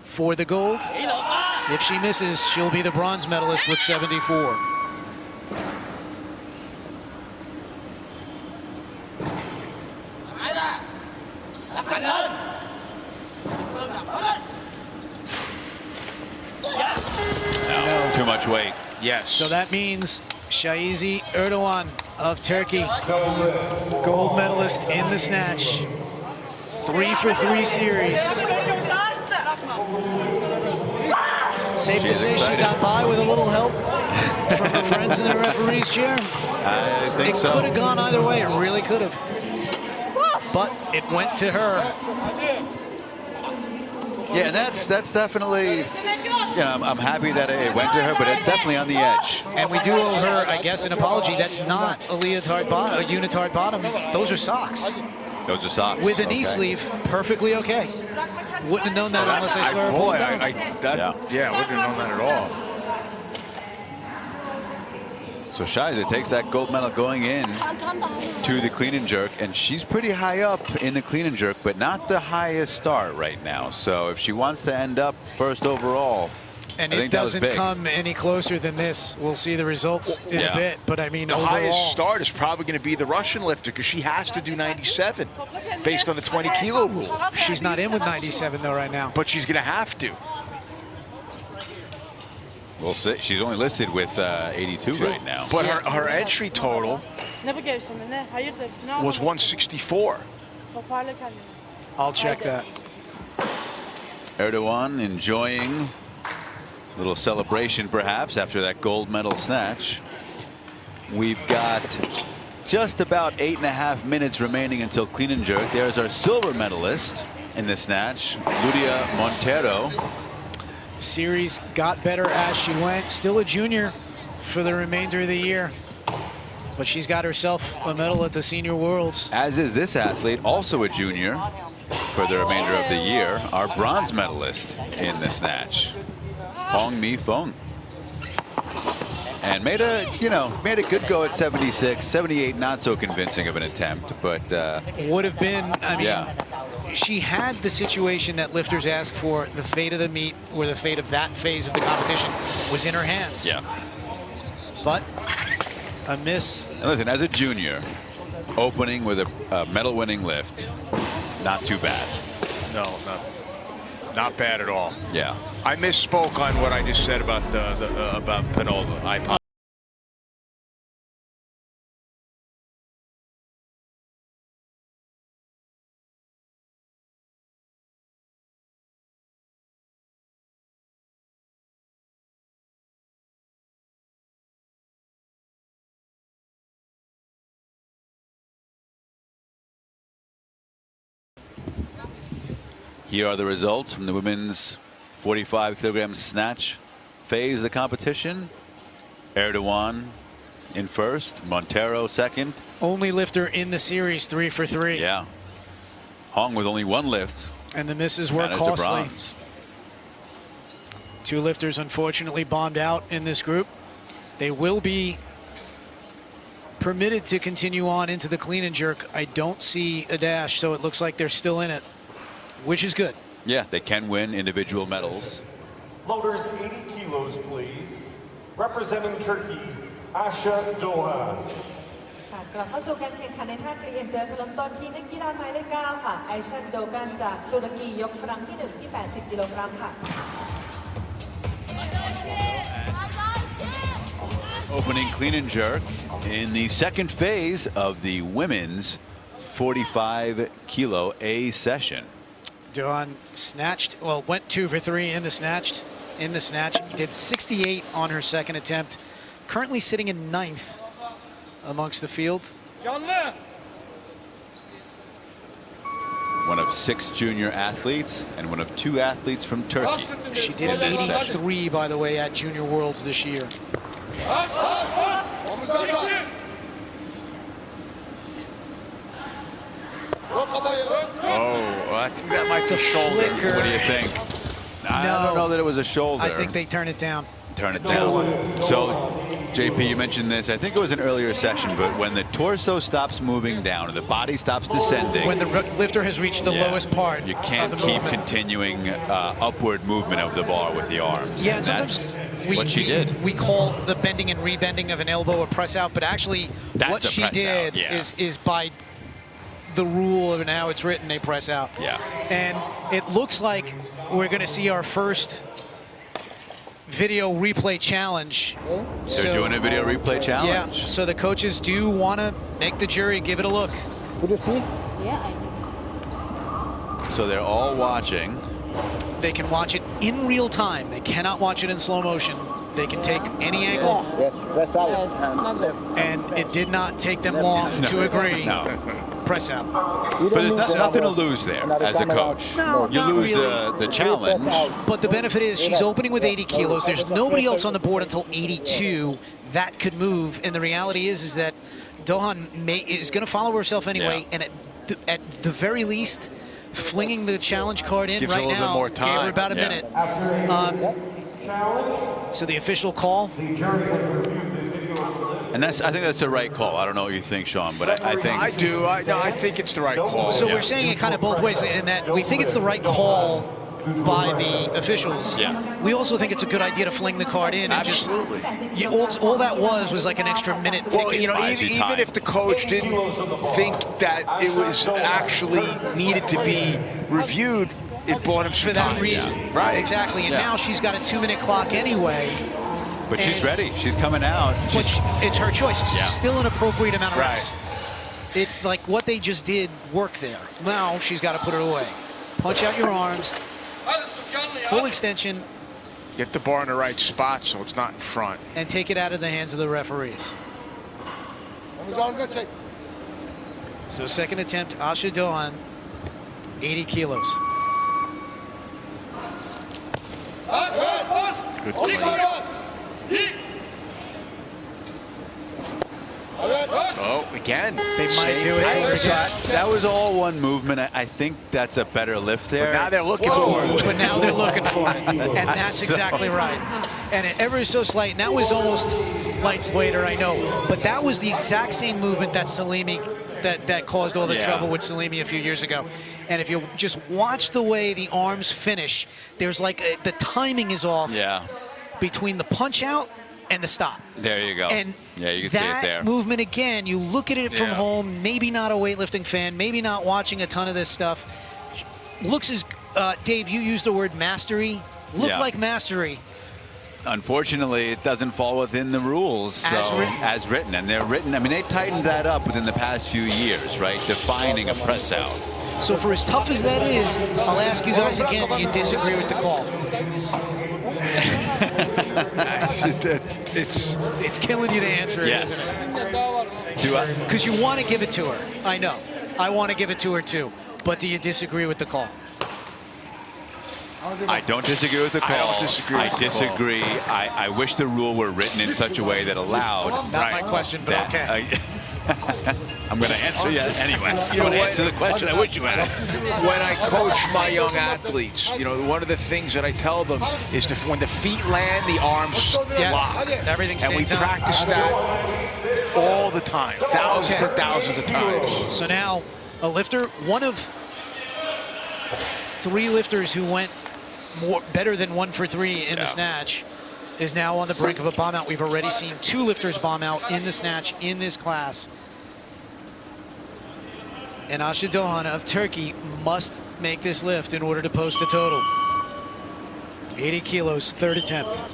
for the gold. If she misses, she'll be the bronze medalist with 74. Too much weight. Yes. So that means Shaizi Erdogan of Turkey, gold medalist in the snatch. 3-for-3 series. Safe to say she got by with a little help from her friends in the referee's chair. I think so. It could have gone either way. It really could have. But it went to her. Yeah, and that's definitely, you know, I'm happy that it went to her, but it's definitely on the edge. And we do owe her, I guess, an apology. That's not a leotard bottom, a unitard bottom. Those are socks. Those are socks. With a knee sleeve, perfectly okay. Wouldn't have known that unless I saw her pull it down. Yeah, wouldn't have known that at all. So Shiza takes that gold medal going in to the clean and jerk, and she's pretty high up in the clean and jerk, but not the highest start right now. So if she wants to end up first overall, and I it think that was doesn't big. come any closer than this. We'll see the results in a bit, but I mean, the overall, highest start is probably going to be the Russian lifter because she has to do 97 based on the 20-kilo rule. She's not in with 97 though right now. But she's going to have to. We'll see. She's only listed with 82 right now. But her entry total was 164. I'll check that. Erdogan enjoying a little celebration perhaps after that gold medal snatch. We've got just about 8.5 minutes remaining until clean and jerk. There's our silver medalist in the snatch, Ludia Montero. Series got better as she went. Still a junior for the remainder of the year. But she's got herself a medal at the Senior Worlds. As is this athlete, also a junior for the remainder of the year, our bronze medalist in the snatch, Hong Mi Fong. And made a good go at 76, 78, not so convincing of an attempt, but would have been, I mean, she had the situation that lifters ask for. The fate of the meet, or the fate of that phase of the competition, was in her hands. Yeah. But a miss. And listen, as a junior, opening with a medal-winning lift, not too bad. No, not bad at all. Yeah. I misspoke on what I just said about about Penolda. I apologize. Here are the results from the women's 45 kilogram snatch phase of the competition. Erdogan in first, Montero second. Only lifter in the series, 3 for 3. Yeah. Hong with only one lift. And the misses were managed costly. to bronze. Two lifters unfortunately bombed out in this group. They will be permitted to continue on into the clean and jerk. I don't see a dash, so it looks like they're still in it, which is good. Yeah, they can win individual medals. Loaders 80 kilos, please. Representing Turkey, Asha Doha. กลับเข้าสู่การแข่งขันในท่าเกลียนเจอเริ่มต้นที่นักกีฬาหมายเลข 9 ค่ะ ไอชันโดกันจากตุรกียกครั้งที่ 1 ที่ 80 กิโลกรัมค่ะ Opening clean and jerk in the second phase of the women's 45 kilo A session. Doan snatched, well, went 2 for 3 in the snatch, did 68 on her second attempt, currently sitting in 9th amongst the field. One of 6 junior athletes and one of 2 athletes from Turkey. She did 83, by the way, at Junior Worlds this year. Oh, I think that might be shoulder. Flicker. What do you think? I don't know that it was a shoulder. I think they turn it down. Turn it down. So, JP, you mentioned this. I think it was an earlier session, but when the torso stops moving down, or the body stops descending, When the lifter has reached the lowest part, you can't of the keep movement. continuing upward movement of the bar with the arms. Yeah, and and that's sometimes what she did. We call the bending and rebending of an elbow a press out, but actually That's what a she press did out, yeah. is by the rule of how it's written, a press out. Yeah. And it looks like we're going to see our first video replay challenge. They're doing a video replay challenge. Yeah, so the coaches do want to make the jury give it a look. Could you see? Yeah, I So they're all watching. They can watch it in real time. They cannot watch it in slow motion. They can take any angle. Yes, press out. And it did not take them long to agree. No. Press out. But there's nothing to lose there as a coach. No, you not lose really. the challenge. But the benefit is she's opening with 80 kilos. There's nobody else on the board until 82. That could move. And the reality is that Dohan is going to follow herself anyway. Yeah. And at the very least, flinging the challenge card in Gives right her a little now bit more gave her time. about a minute. So the official call. And I think that's the right call. I don't know what you think, Sean, but I think I do. I think it's the right call. So we're saying it kind of both ways, in that we think it's the right call by the officials. Yeah. We also think it's a good idea to fling the card in. And Absolutely. All that was like an extra minute ticket. Well, you know, even if the coach didn't think that it was actually needed to be reviewed, it bought him some for that time. reason. Yeah. Right. Exactly. And now she's got a 2-minute clock anyway. But she's ready. She's coming out. But it's her choice. It's still an appropriate amount of Right. rest. Like what they just did worked there. Now she's got to put it away. Punch out your arms. Full extension. Get the bar in the right spot so it's not in front. And take it out of the hands of the referees. So second attempt, Asha Dohan, 80 kilos. Good play. Oh, again. They might do it again. That was all one movement. I think that's a better lift there. But now they're looking for it. But now they're looking for it. And that's exactly right. And it ever so slight, and that was almost lights later, I know. But that was the exact same movement that Salimi, that caused all the trouble with Salimi a few years ago. And if you just watch the way the arms finish, there's like, the timing is off between the punch out and the stop. There you go. And yeah, you can see it there. that movement again, you look at it from home, maybe not a weightlifting fan, maybe not watching a ton of this stuff. Looks as, Dave, you used the word mastery. Looked like mastery. Unfortunately, it doesn't fall within the rules as written. And they're written, I mean, they tightened that up within the past few years, right? Defining a press out. So for as tough as that is, I'll ask you guys again, do you disagree with the call? It's killing you to answer it, isn't it? Because you want to give it to her. I know. I want to give it to her too. But do you disagree with the call? I don't disagree with the call. I don't disagree with the disagree. I wish the rule were written in such a way that allowed. Not my question, but okay. I'm going to answer you anyway. You don't answer the question I wish you asked. When I coach my young athletes, you know, one of the things that I tell them is when the feet land, the arms lock. Everything's and we practice that all the time, thousands and thousands of times. So now a lifter, one of 3 lifters who went better than 1 for 3 in the snatch, is now on the brink of a bomb out. We've already seen 2 lifters bomb out in the snatch in this class. And Asha Dohan of Turkey must make this lift in order to post a total. 80 kilos, third attempt.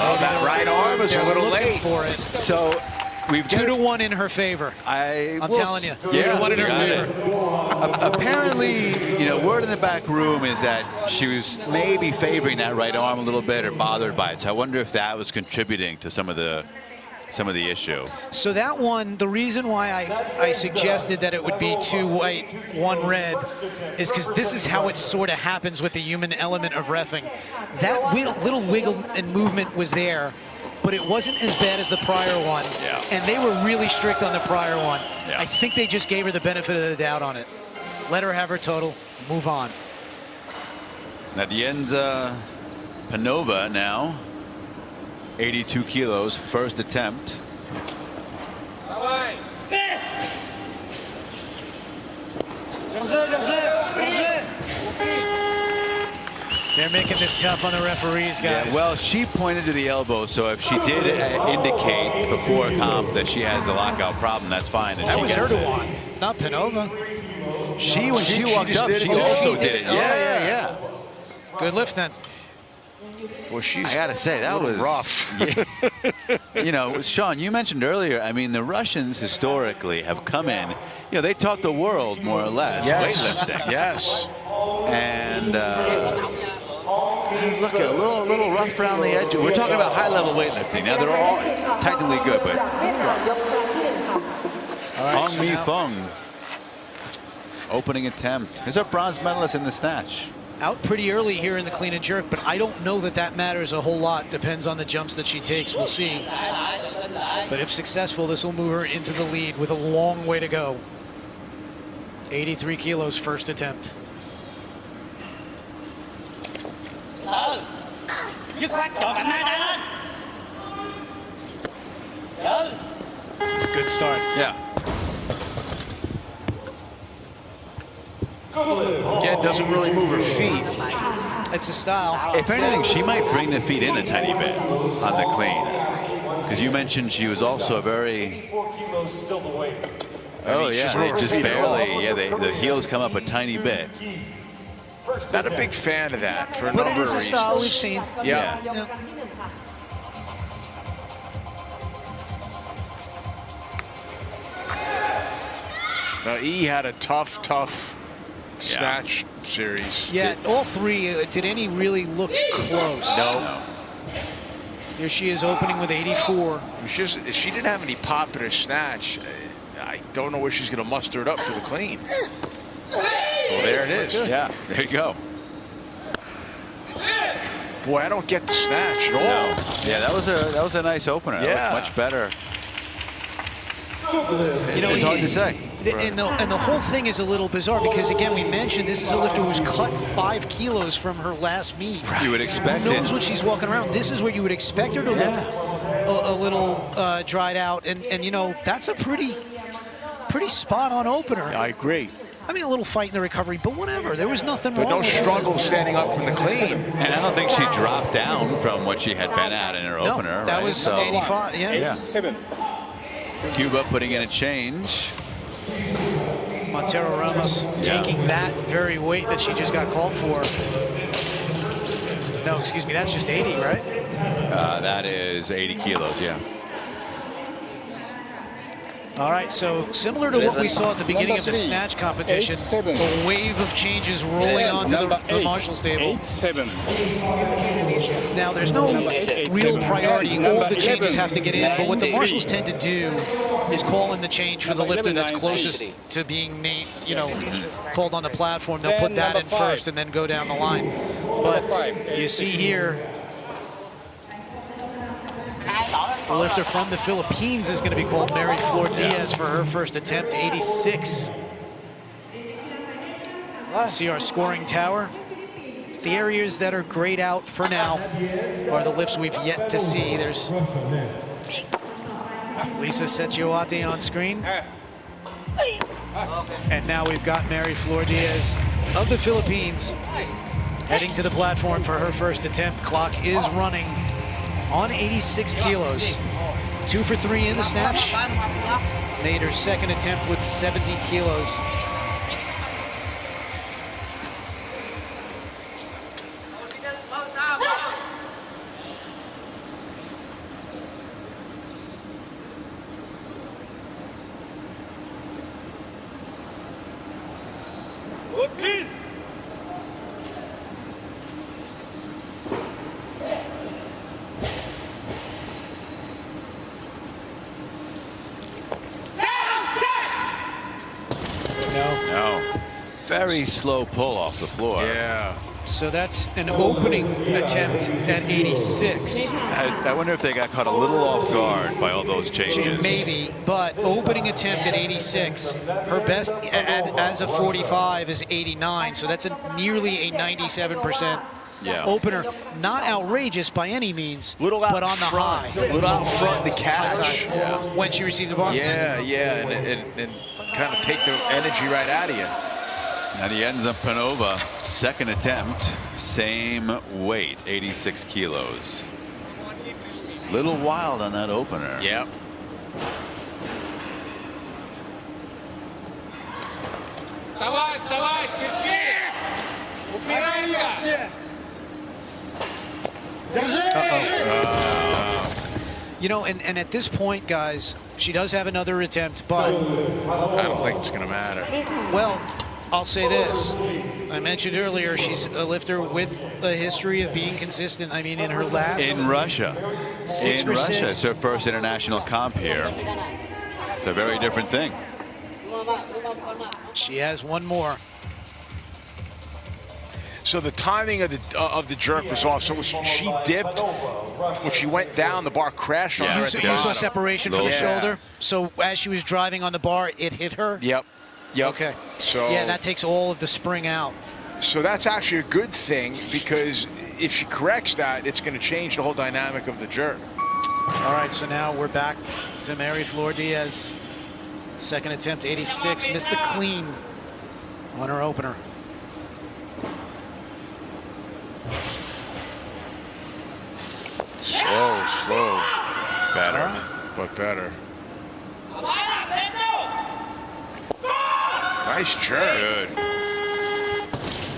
Oh, that right arm is a little late for it. So we've 2-1 in her favor. I'm telling you, 2-1 in her favor. Apparently, you know, word in the back room is that she was maybe favoring that right arm a little bit or bothered by it. So I wonder if that was contributing to some of the issue. So that one, the reason why I suggested that it would be 2 white, 1 red is because this is how it sort of happens with the human element of reffing. That little wiggle and movement was there, but it wasn't as bad as the prior one. And they were really strict on the prior one. I think they just gave her the benefit of the doubt on it. Let her have her total, move on. Nadienza Panova now, 82 kilos, first attempt. They're making this tough on the referees, guys. Yeah, well, she pointed to the elbow, so if she did indicate before comp that she has a lockout problem, that's fine. That was Erdogan, not Panova. When she walked up, she also did it. Yeah. Good lift then. Well, I gotta say, that was rough. Yeah. You know, Sean, you mentioned earlier, I mean, the Russians historically have come in, you know, they taught the world more or less weightlifting. Yes. And look, a little rough around the edge. We're talking about high-level weightlifting. Now, they're all technically good, but Hong Mi Fung, opening attempt. Here's our bronze medalist in the snatch. Out pretty early here in the clean and jerk, but I don't know that that matters a whole lot. Depends on the jumps that she takes. We'll see. But if successful, this will move her into the lead with a long way to go. 83 kilos first attempt. Good start. Yeah. Again, doesn't really move her feet. It's a style. If anything, she might bring the feet in a tiny bit on the clean. Because you mentioned she was also a very... 84 kilos still the weight. Oh, yeah, they just barely, yeah, the heels come up a tiny bit. Not a big fan of that for a But number it is of a reasons. style we've seen. Yeah. Now, E had a tough snatch series. Yeah, all three. Did any really look close? No. Here she is opening with 84. It's just, if she didn't have any pop in her snatch, I don't know where she's going to muster it up for the clean. Well, there it is. Yeah, there you go. Boy, I don't get the snatch at all. No. Yeah, that was a nice opener. Yeah. That was much better. You know, it's hard to say. And the whole thing is a little bizarre because, again, we mentioned this is a lifter who's cut 5 kilos from her last meet. You would expect Who knows it. what she's walking around. This is where you would expect her to look a little dried out. And, you know, that's a pretty spot-on opener. I agree. I mean, a little fight in the recovery, but whatever. There was nothing But wrong no with struggle standing up from the clean. And I don't think she dropped down from what she had been at in her No, opener. that right? was So, 85, yeah. 7. Cuba putting in a change. Montero Ramos taking that very weight that she just got called for. No, excuse me, that's just 80, right? That is 80 kilos, yeah. All right, so similar to what we saw at the beginning of the snatch competition, a wave of changes rolling onto the Marshall's table. 8-7. Now, there's no real priority. All the changes have to get in, but what the Marshals tend to do is call in the change for the lifter that's closest to being named, you know, called on the platform. They'll put that in first and then go down the line. But you see here, the lifter from the Philippines is going to be called Mary Flor Diaz for her first attempt, 86. See our scoring tower. The areas that are grayed out for now are the lifts we've yet to see. There's Lisa Secioate on screen. And now we've got Mary Flor Diaz of the Philippines heading to the platform for her first attempt. Clock is running on 86 kilos. 2 for 3 in the snatch. Made her second attempt with 70 kilos. Very slow pull off the floor. Yeah. So that's an opening attempt at 86. I wonder if they got caught a little off guard by all those changes. Maybe, but opening attempt at 86. Her best as a 45 is 89, so that's nearly a 97% opener. Not outrageous by any means, but on the high. A little out front to catch. When she received the bar. Yeah, and kind of take the energy right out of you. Now he ends up Panova, second attempt, same weight, 86 kilos. Little wild on that opener. Yep. You know, and at this point, guys, she does have another attempt, but I don't think it's going to matter. Well, I'll say this. I mentioned earlier she's a lifter with a history of being consistent. I mean, in her last... In Russia. Six in for Russia. six. It's her first international comp here. It's a very different thing. She has one more. So the timing of the jerk was off. So she dipped. When she went down, the bar crashed on her at the You saw bottom. separation from the shoulder. So as she was driving on the bar, it hit her? Yep. Okay. So yeah, that takes all of the spring out. So that's actually a good thing, because if she corrects that, it's going to change the whole dynamic of the jerk. All right, so now we're back to Mary Flor Diaz. Second attempt, 86. Missed the clean on her opener. Slow. Better. But better. Nice jerk.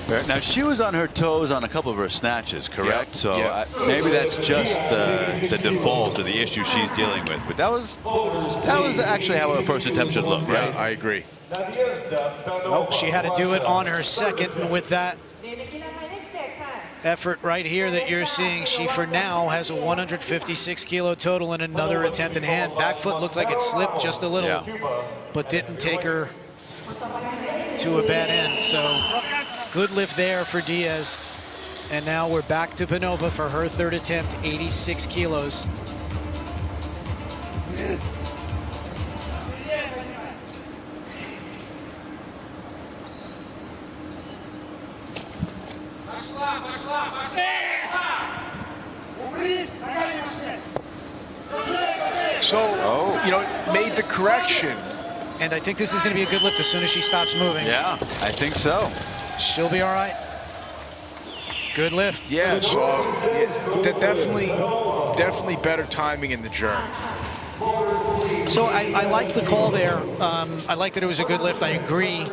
Good. Now, she was on her toes on a couple of her snatches, correct? Yep. So Yep. maybe that's just the default or the issue she's dealing with. But that was actually how her first attempt should look, right? Yeah, I agree. Well, she had to do it on her second, and with that effort right here that you're seeing, she for now has a 156 kilo total and another attempt in hand. Back foot looks like it slipped just a little, but didn't take her to a bad end. So good lift there for Diaz. And now we're back to Panova for her third attempt, 86 kilos. So, you know, made the correction. And I think this is going to be a good lift as soon as she stops moving. Yeah, I think so. She'll be all right. Good lift. Yeah, so definitely better timing in the jerk. So I like the call there. I like that it was a good lift. I agree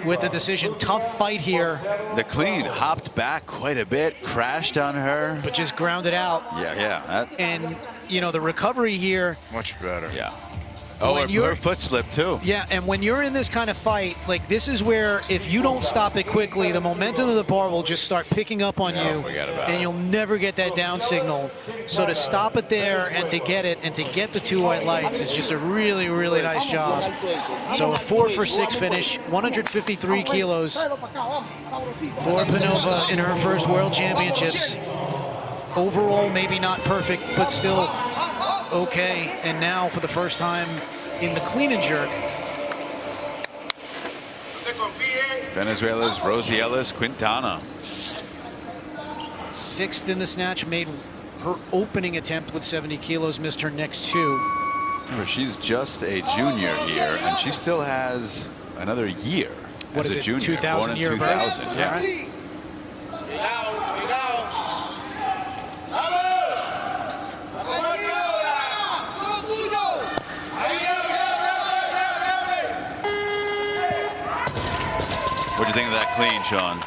with the decision. Tough fight here. The clean hopped back quite a bit, crashed on her. But just grounded out. Yeah. And, you know, the recovery here. Much better. Yeah. Oh, her foot slipped too. Yeah, and when you're in this kind of fight, like this is where if you don't stop it quickly, the momentum of the bar will just start picking up on you, and you'll never get that down signal. So to stop it there and to get it and to get the two white lights is just a really, really nice job. So a 4 for 6 finish, 153 kilos for Panova in her first World Championships. Overall, maybe not perfect, but still okay. And now for the first time in the clean and jerk, Venezuela's Rosie Ellis Quintana. Sixth in the snatch, made her opening attempt with 70 kilos, missed her next two. Remember, she's just a junior here, and she still has another year What as is a it, junior. 2000 year of birth? 2000. Is that right? What do you think of that clean, Sean?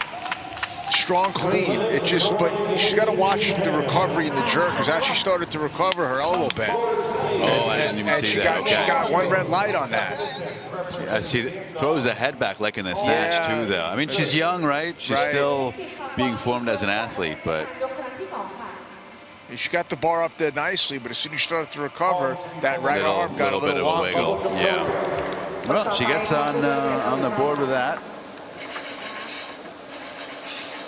Strong clean. It just, but she's got to watch the recovery in the jerk, because as she started to recover, her elbow bent. Oh, I didn't even see that. She got one red light on that. I see. Throws the head back like in the snatch too, though. I mean, she's young, right? She's still being formed as an athlete, but she got the bar up there nicely, but as soon as she started to recover, that right arm got a little bit of a wiggle. Yeah. Well, she gets on the board with that.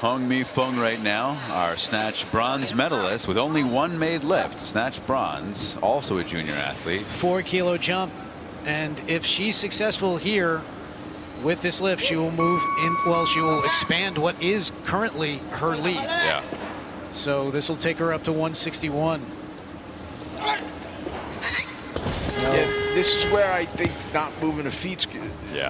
Hong Mi Fung right now, our snatch bronze medalist with only one made lift. Snatch bronze, also a junior athlete. 4 kilo jump. And if she's successful here with this lift, she will move in, well, she will expand what is currently her lead. Yeah. So this will take her up to 161. Yeah, this is where I think not moving the feet's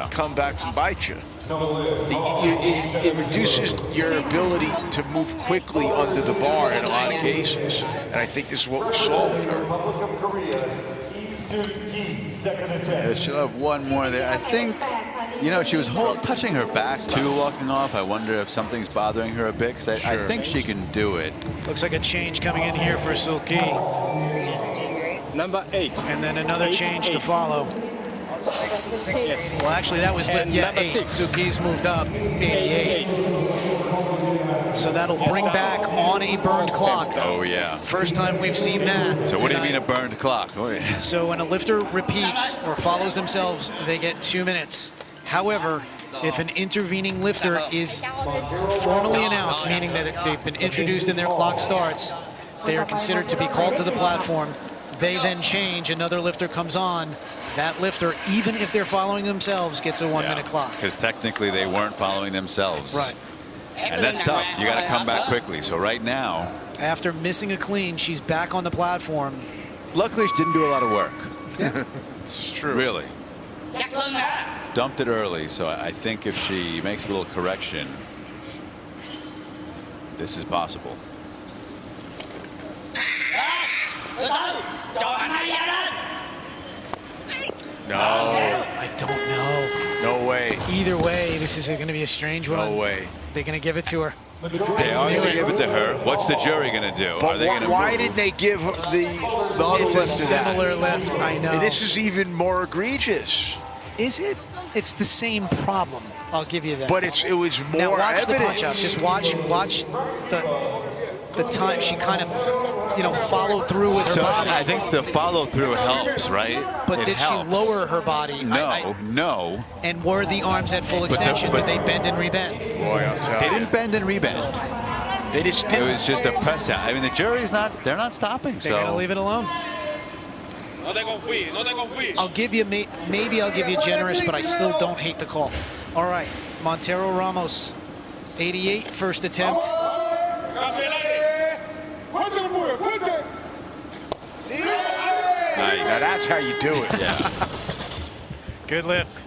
come back and bite you. It reduces your ability to move quickly under the bar in a lot of cases. And I think this is what we saw with her. Yeah, she'll have one more there. I think You know, she was touching her back too, walking off. I wonder if something's bothering her a bit, because I think she can do it. Looks like a change coming in here for Sulki. Number 8. And then another change to follow. Well, actually, that was 8. Suki's moved up, 88. So that'll bring back on a burned clock. Oh, yeah. First time we've seen that. So what do you mean a burned clock? Oh, yeah. So when a lifter repeats or follows themselves, they get 2 minutes. However, if an intervening lifter is formally announced, meaning that they've been introduced and their clock starts, they are considered to be called to the platform. They then change, another lifter comes on. That lifter, even if they're following themselves, gets a 1 minute clock. Because technically they weren't following themselves. Right. And that's tough. You got to come back quickly. So right now, after missing a clean, she's back on the platform. Luckily, she didn't do a lot of work. This is true. Really. Dumped it early, so I think if she makes a little correction, this is possible. No. I don't know. No way. Either way, this is going to be a strange one. No way. They're going to give it to her. They are going to give it to her. What's the jury going to do? But why did they give her the other It's lift a to that? similar lift, I know. And this is even more egregious. Is it? It's the same problem. I'll give you that. But it was more now watch evident. the punch up. Just watch the time she kind of followed through with her body. I think the follow through helps, right? But it did helps. she lower her body? No, no. And were the arms at full extension? Did they bend and rebend? Boy, I'll tell They you. didn't bend and rebend. They just It didn't. was just a press out. I mean, the jury's they're not stopping. They're going to leave it alone. I'll give you, maybe I'll give you generous, but I still don't hate the call. All right, Montero Ramos, 88, first attempt. Nice. Now that's how you do it. Yeah. Good lift.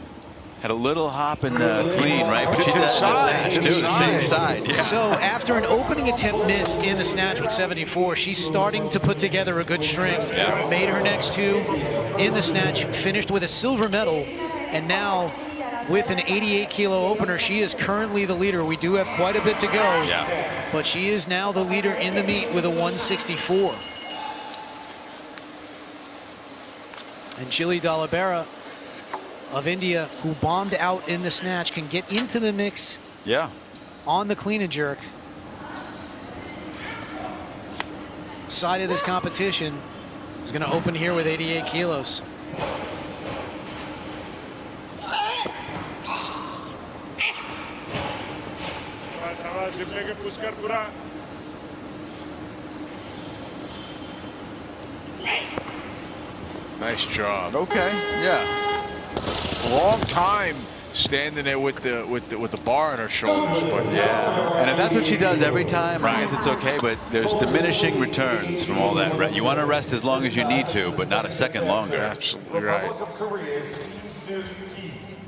Had a little hop and clean, right? But To she the did side, to to the the same side. side. Yeah. So after an opening attempt miss in the snatch with 74, she's starting to put together a good string. Yeah. Made her next 2 in the snatch, finished with a silver medal, and now with an 88 kilo opener, she is currently the leader. We do have quite a bit to go, but she is now the leader in the meet with a 164. And Chili Dalabera of India, who bombed out in the snatch, can get into the mix on the clean and jerk side of this competition. Is going to open here with 88 kilos. Nice job. Okay. Yeah. Long time standing there with the bar on her shoulders, but Yeah. And if that's what she does every time, I guess it's okay. But there's diminishing returns from all that. You want to rest as long as you need to, but not a second longer. absolutely right.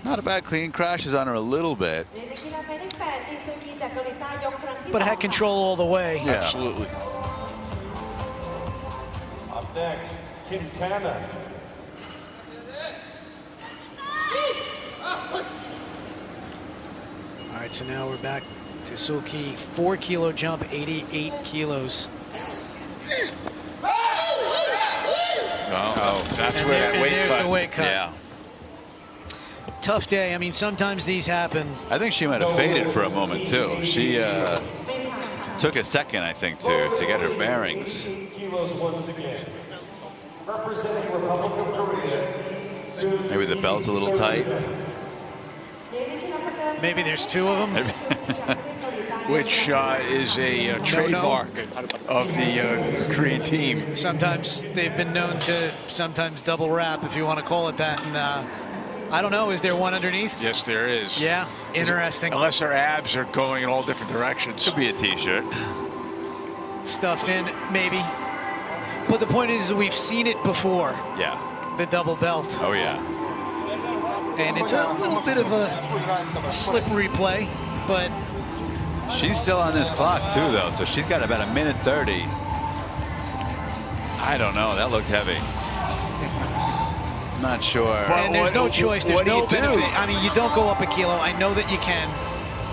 Not a bad clean. Crashes on her a little bit. But had control all the way. Yeah. Absolutely. Up next, Quintana. All right, so now we're back to Sulki. 4 kilo jump, 88 kilos. Oh, that's And where there- that and weight there's cut. the weight cut. Yeah. Tough day. I mean, sometimes these happen. I think she might have faded for a moment too. She took a second, I think, to get her bearings. 80 kilos once again. Representing Republic of Korea. Maybe the belt's a little tight. Maybe there's 2 of them. Which is a trademark of the Korean team. Sometimes they've been known to sometimes double wrap, if you want to call it that. And I don't know, is there one underneath? Yes, there is. Yeah, interesting. Unless her abs are going in all different directions. Could be a t-shirt. Stuffed in, maybe. But the point is, we've seen it before, Yeah. the double belt. Oh yeah. And it's a little bit of a slippery play, but She's still on this clock too, though, so she's got about 1:30. I don't know. That looked heavy. I'm not sure. And there's no choice. There's no benefit. Do? I mean, you don't go up a kilo. I know that you can,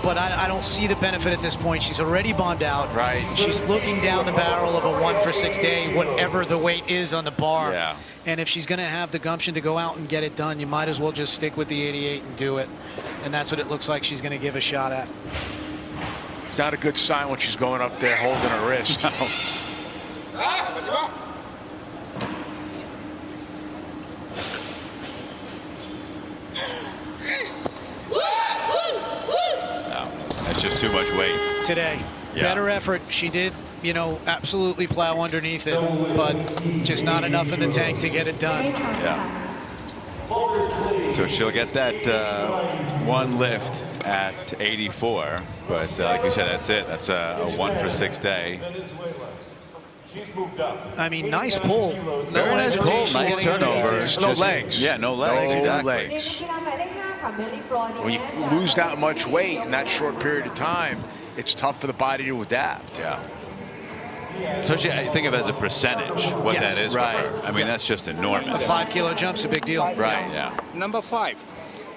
but I don't see the benefit at this point. She's already bombed out. Right. She's looking down the barrel of a 1 for 6 day, whatever the weight is on the bar. Yeah. And if she's going to have the gumption to go out and get it done, you might as well just stick with the 88 and do it. And that's what it looks like she's going to give a shot at. It's not a good sign when she's going up there holding her wrist. No, that's just too much weight. Today, better effort. She did, you know, absolutely plow underneath it, but just not enough in the tank to get it done. Yeah. So she'll get that one lift at 84, but like you said, that's it. That's a 1 for 6 day. I mean, nice pull. Very nice pull, hesitation nice getting turnover. There's no legs. Yeah, no legs, No exactly. legs. When you lose that much weight in that short period of time, it's tough for the body to adapt. Yeah. Especially, I think of it as a percentage, what Yes. that is for her. I mean, that's just A enormous. 5 kilo jump's a big deal. Right, yeah. Number 5.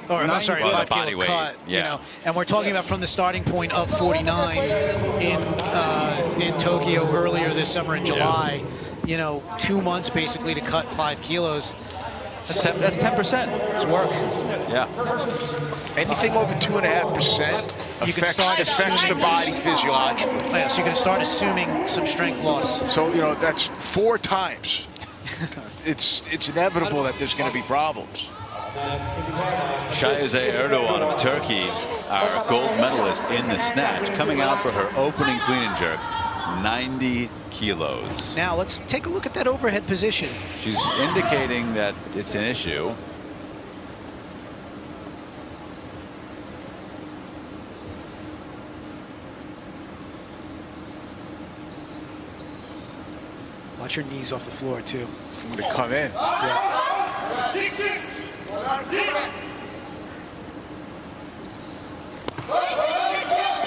Or, I'm sorry, Well, 5 body kilo weight, cut. yeah. You know, and we're talking about from the starting point of 49 in Tokyo earlier this summer in July. You know, 2 months basically to cut 5 kilos. That's 10%. It's work. Yeah. Anything over 2.5% You can start affects the body physiologically. Yeah, so you can start assuming some strength loss. So, you know, that's 4 times. It's inevitable that there's going to be problems. Shahzad Erdogan of Turkey, our gold medalist in the snatch, coming out for her opening clean and jerk, 90 kilos. Now let's take a look at that overhead position. She's indicating that it's an issue. Watch her knees off the floor too. They come in.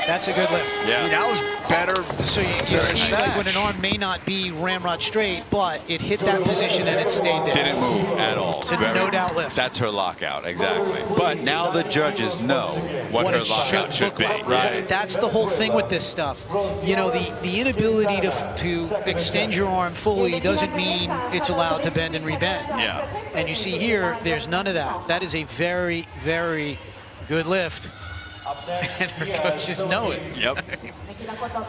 That's a good lift. Yeah. I mean, that was better. So you see, like when an arm may not be ramrod straight, but it hit that position and it stayed there. Didn't move at all. It's a no-doubt lift. That's her lockout, exactly. But now the judges know what her it lockout should look be. like. Right. That's the whole thing with this stuff. You know, the inability to extend your arm fully doesn't mean it's allowed to bend and rebend. Yeah. And you see here, there's none of that. That is a very, very good lift. And her coaches know it. Yep.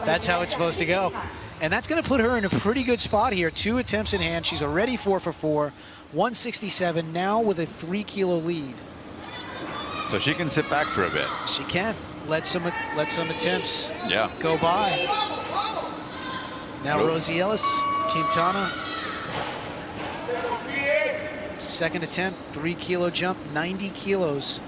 That's how it's supposed to go. And that's going to put her in a pretty good spot here. 2 attempts in hand. She's already 4 for 4. 167 now with a 3 kilo lead. So she can sit back for a bit. She can let some attempts go by. Now Rosie Ellis, Quintana. Second attempt, 3 kilo jump, 90 kilos.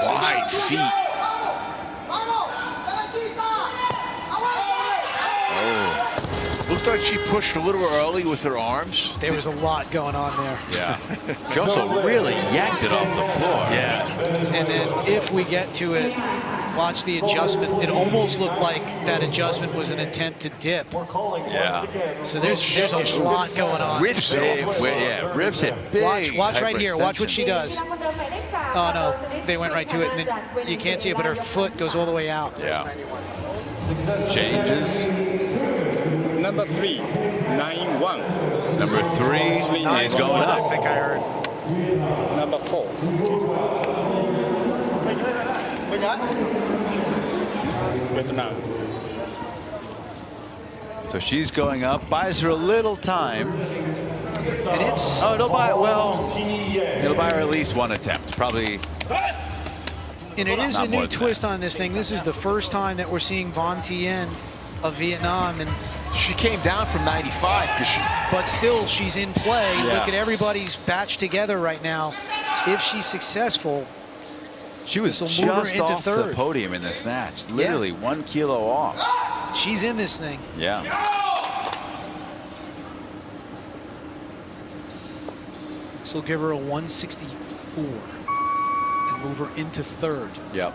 Wide feet. Oh. Looked like she pushed a little early with her arms. There was a lot going on there. Yeah. She also really yanked it off the floor. Yeah. And then if we get to it, watch the adjustment. It almost looked like that adjustment was an attempt to dip. Yeah. So there's a lot going on. Ribs Ribs hit big. Watch right here. Watch what she does. Oh no, they went right to it, and then you can't see it, but her foot goes all the way out. Yeah. Changes. Number 3, 9-1. Number 3 is going I up. think I heard. Number 4. Vietnam. So she's going up, buys her a little time. And it's It'll buy her at least 1 attempt, probably. and it is Not a more new than twist on this thing. This is the first time that we're seeing Von Tien of Vietnam, and She came down from 95 because she. but still she's in play. Yeah. Look at everybody's batched together right now. If she's successful, She was This'll move her just into off the third. podium in the snatch. Literally 1 kilo off. she's in this thing. Yeah. This will give her a 164 and move her into third. Yep.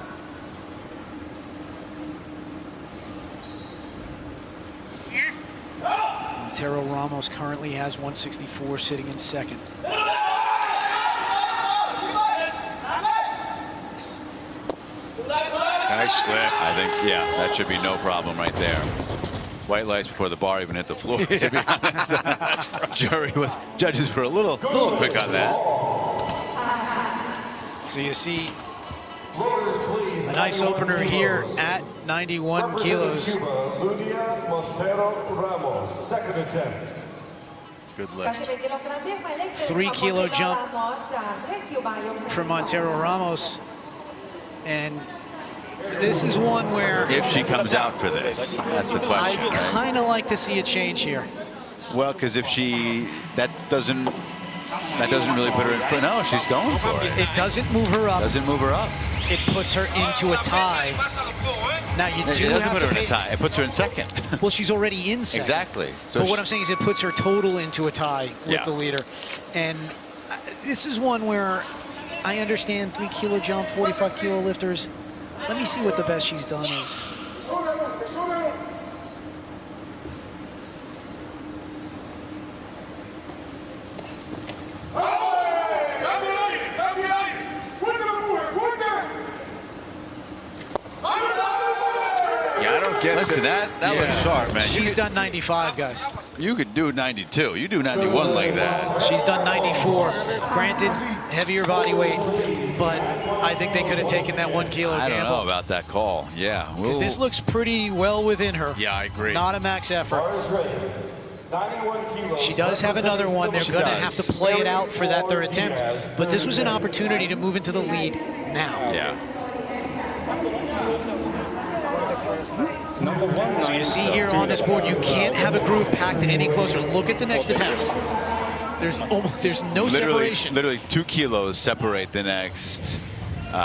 Montero Ramos currently has 164, sitting in second. Nice lift. I think, yeah, that should be no problem right there. White lights before the bar even hit the floor, to be honest. Judges were a little quick on that. So you see a nice opener here at 91 kilos. Montero Ramos, second attempt. Good lift. 3 kilo jump from Montero Ramos. And this is one where, if she comes out for this, that's the question. I'd kind of like to see a change here. Well, because if that doesn't really put her in front. No, she's going for it. It doesn't move her up. Doesn't move her up. It puts her into a tie. Now you do It doesn't have put to her in pay. a tie. It puts her in second. Well, she's already in second. Exactly. So But what I'm saying is it puts her total into a tie with Yeah. the leader. And this is one where I understand 3 kilo jump, 45 kilo lifters. Let me see what the best she's done is. Yeah, I don't get Listen, that looks sharp, man. She's done 95, guys. You could do 92. You do 91 like that. She's done 94. Granted, heavier body weight, but I think they could have taken that 1 kilo I don't know gamble. about that call. Yeah. Because this looks pretty well within her. Yeah, I agree. Not a max effort. 91 kilos. She does have another one. They're going to have to play it out for that third attempt. But this was an opportunity to move into the lead now. Yeah. So you see here on this board, you can't have a group packed any closer. Look at the next attempts. There's no separation. Literally 2 kilos separate the next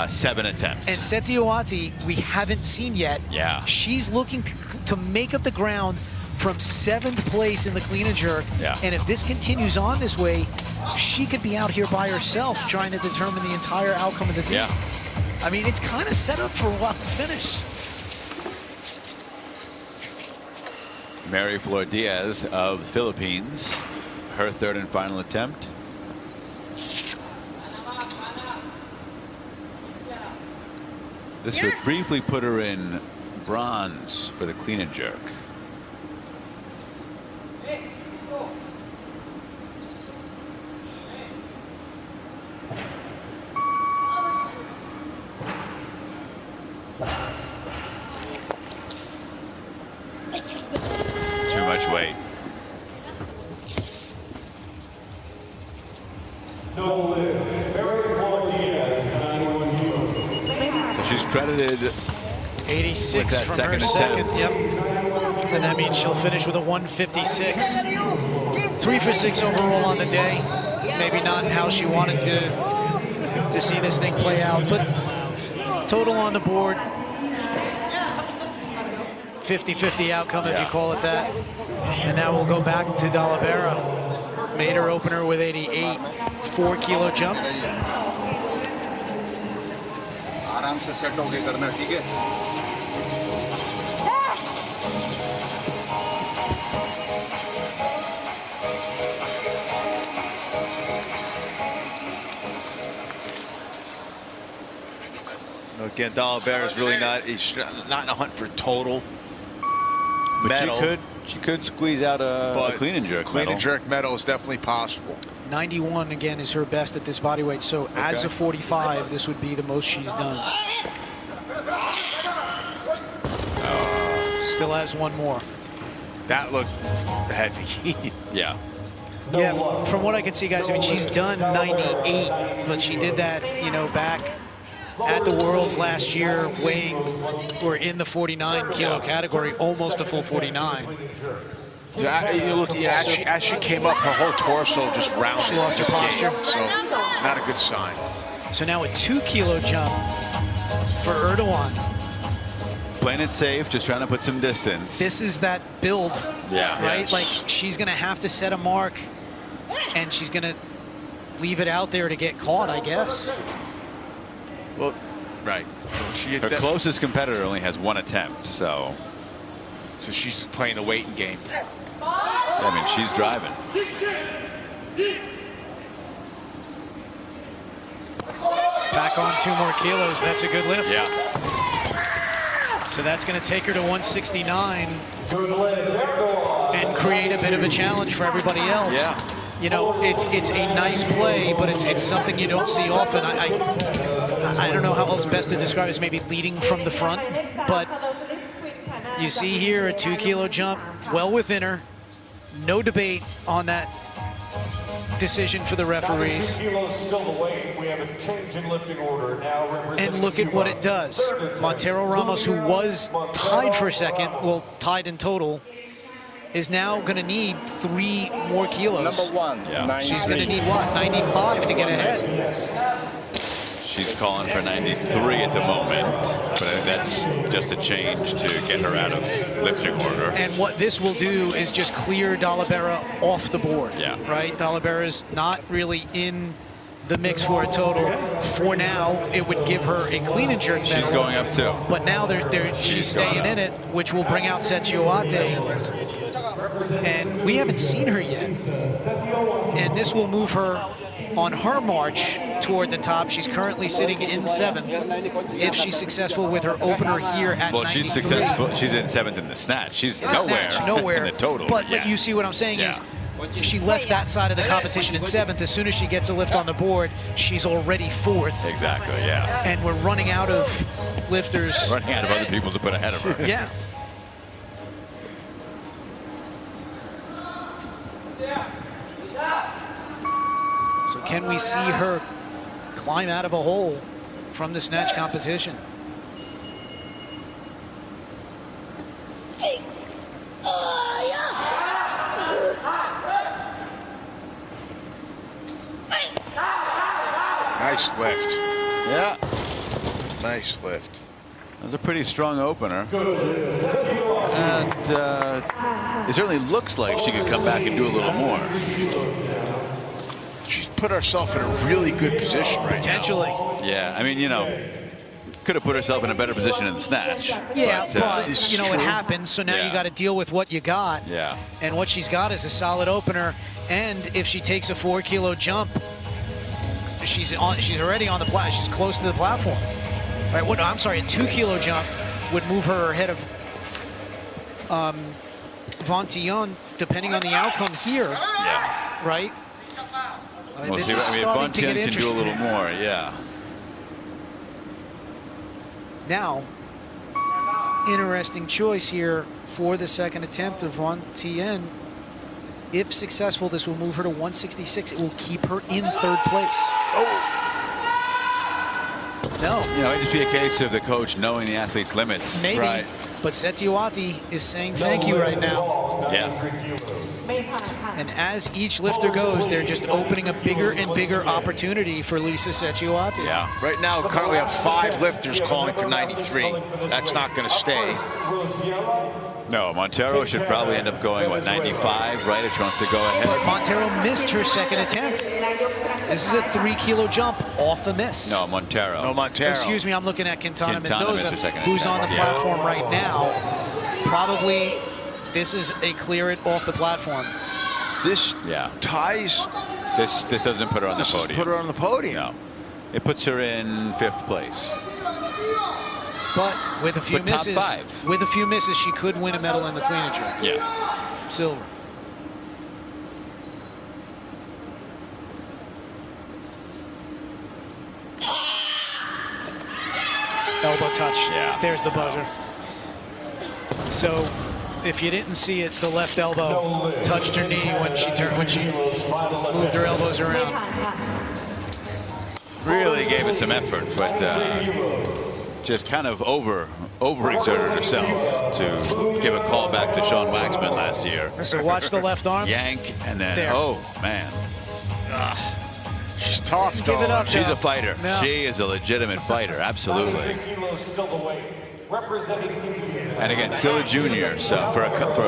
7 attempts. And Setiawati, we haven't seen yet. Yeah. She's looking to make up the ground from 7th place in the clean and jerk. Yeah. And if this continues on this way, she could be out here by herself trying to determine the entire outcome of the team. Yeah. I mean, it's kind of set up for a wild finish. Mary Flor Diaz of the Philippines, her third and final attempt. This would briefly put her in bronze for the clean and jerk. Too much weight. No lift. Mary Flor Diaz, 91 kilos. So she's credited 86 with that from second her second. attempt. Yep. And that means she'll finish with a 156. 3 for 6 overall on the day. Maybe not how she wanted to see this thing play out, but total on the board, 50-50 outcome, if you call it that. And now we'll go back to Dalibera. Made her opener with 88, 4 kilo jump. आराम से set होके करना, ठीक है? Again, Dalibera is really not in a hunt for total medal. But she could squeeze out a clean and jerk Clean medal. and jerk medal is definitely possible. 91 again is her best at this body weight. So as a 45, this would be the most she's done. Still has one more. That looked heavy. Yeah. Yeah, from what I can see, guys, I mean, she's done 98, but she did that, you know, back at the Worlds last year, weighing, or in the 49 kilo category, almost a full 49. Yeah, you look, as she came up, her whole torso just rounded. She lost her posture. So not a good sign. So now a 2 kilo jump for Erdogan. Playing it safe, just trying to put some distance. This is that build, right? Yeah. Like, she's going to have to set a mark, and she's going to leave it out there to get caught, I guess. Well, right. Her closest competitor only has 1 attempt, so she's playing the waiting game. yeah, I mean, she's driving. Back on 2 more kilos. That's a good lift. Yeah. So that's going to take her to 169 and create a bit of a challenge for everybody else. Yeah. You know, it's a nice play, but it's something you don't see often. I don't know how else best to describe it, as maybe leading from the front, but you see here a 2 kilo jump, well within her. No debate on that decision for the referees. And look at what it does. Montero Ramos, who was tied for second, well, tied in total, is now going to need 3 more kilos. Number 1. Yeah. She's going to need what? 95 to get ahead. She's calling for 93 at the moment, but I think that's just a change to get her out of lifting order. And what this will do is just clear Dalibera off the board. Yeah. Right? Dalibera's not really in the mix for a total. For now, it would give her a clean and jerk medal. She's going up too. But now she's staying in it, which will bring out Setioate. And we haven't seen her yet. And this will move her on her march toward the top. She's currently sitting in 7th. If she's successful with her opener here at 93. She's successful. She's in 7th in the snatch. She's nowhere in the total. But you see what I'm saying is, she left that side of the competition in 7th. As soon as she gets a lift on the board, she's already 4th. Exactly, yeah. And we're running out of lifters. Running out of other people to put ahead of her. Yeah. So can we see her climb out of a hole from the snatch competition? Nice lift. Yeah. Nice lift. That was a pretty strong opener. And it certainly looks like she could come back and do a little more. She's put herself in a really good position right Potentially. now. Yeah, I mean, you know, could have put herself in a better position in the snatch. Yeah, but This is you know, it true. happens, so now Yeah. you got to deal with what you got. Yeah. And what she's got is a solid opener, and if she takes a 4 kilo jump, she's already on the platform. She's close to the platform. Right? What? I'm sorry, a 2 kilo jump would move her ahead of Vantillon, depending on the outcome here. Yeah. Right? Well, This see, is I mean, starting to get Vantillon can do a little interesting. more, yeah. Now, interesting choice here for the second attempt of Vantillon. If successful, this will move her to 166. It will keep her in 3rd place. No. You know, it'd just be a case of the coach knowing the athlete's limits. Maybe. Right. But Setioate is saying thank you right now. Yeah. And as each lifter goes, they're just opening a bigger and bigger opportunity for Lisa Setioate. Yeah. Right now, currently we have 5 lifters calling for 93. That's not going to stay. No, Montero should probably end up going, what, 95, right, if she wants to go ahead? But Montero missed her second attempt. This is a 3 kilo jump off a miss. No, Montero. No, Montero. Excuse me, I'm looking at Quintana Quintana Mendoza, missed her second who's on the attempt. Yeah. platform right now. Probably, this is a clear it off the platform. This ties. This doesn't put her on the podium. Put her on the podium. No. It puts her in 5th place. But with a few But top misses, 5. with a few misses, she could win a medal in the clean and jerk. Yeah. Silver. Elbow touch. Yeah. There's the buzzer. So, if you didn't see it, the left elbow touched her knee when she moved her elbows around. Really gave it some effort, but just kind of overexerted herself to give a call back to Sean Waxman last year. So watch the left arm. Yank, and then, There. oh, man. She's tough, Give it though. up, She's Joe. a fighter. No. She is a legitimate fighter, absolutely. And again, still a junior, so for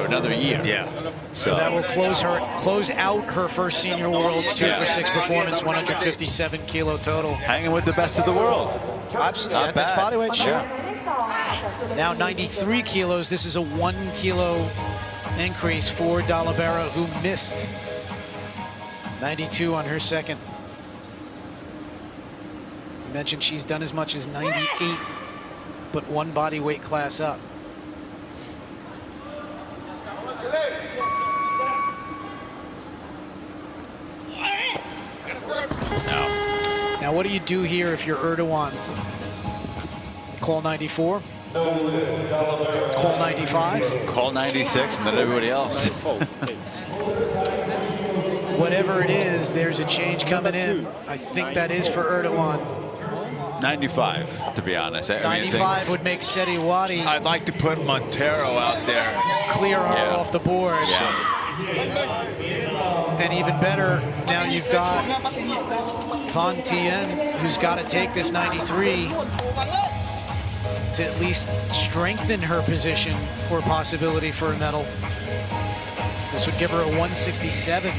another year. Yeah. So that will close out her first senior worlds 2 for 6 performance, 157 kilo total. Hanging with the best of the world. Absolutely. Not That's bad. bodyweight, sure. Yeah. Now 93 kilos. This is a 1 kilo increase for D'Oliveira, who missed 92 on her second. You mentioned she's done as much as 98, but one body weight class up. Now, what do you do here if you're Erdogan? Call 94? Call 95? Call 96 and then everybody else. Whatever it is, there's a change coming in. I think that is for Erdogan. 95, to be honest. 95 would make Seti Wadi. I'd like to put Montero out there. Clear her off the board. Yeah. And even better, now you've got Van Tien, who's got to take this 93 to at least strengthen her position for a possibility for a medal. This would give her a 167.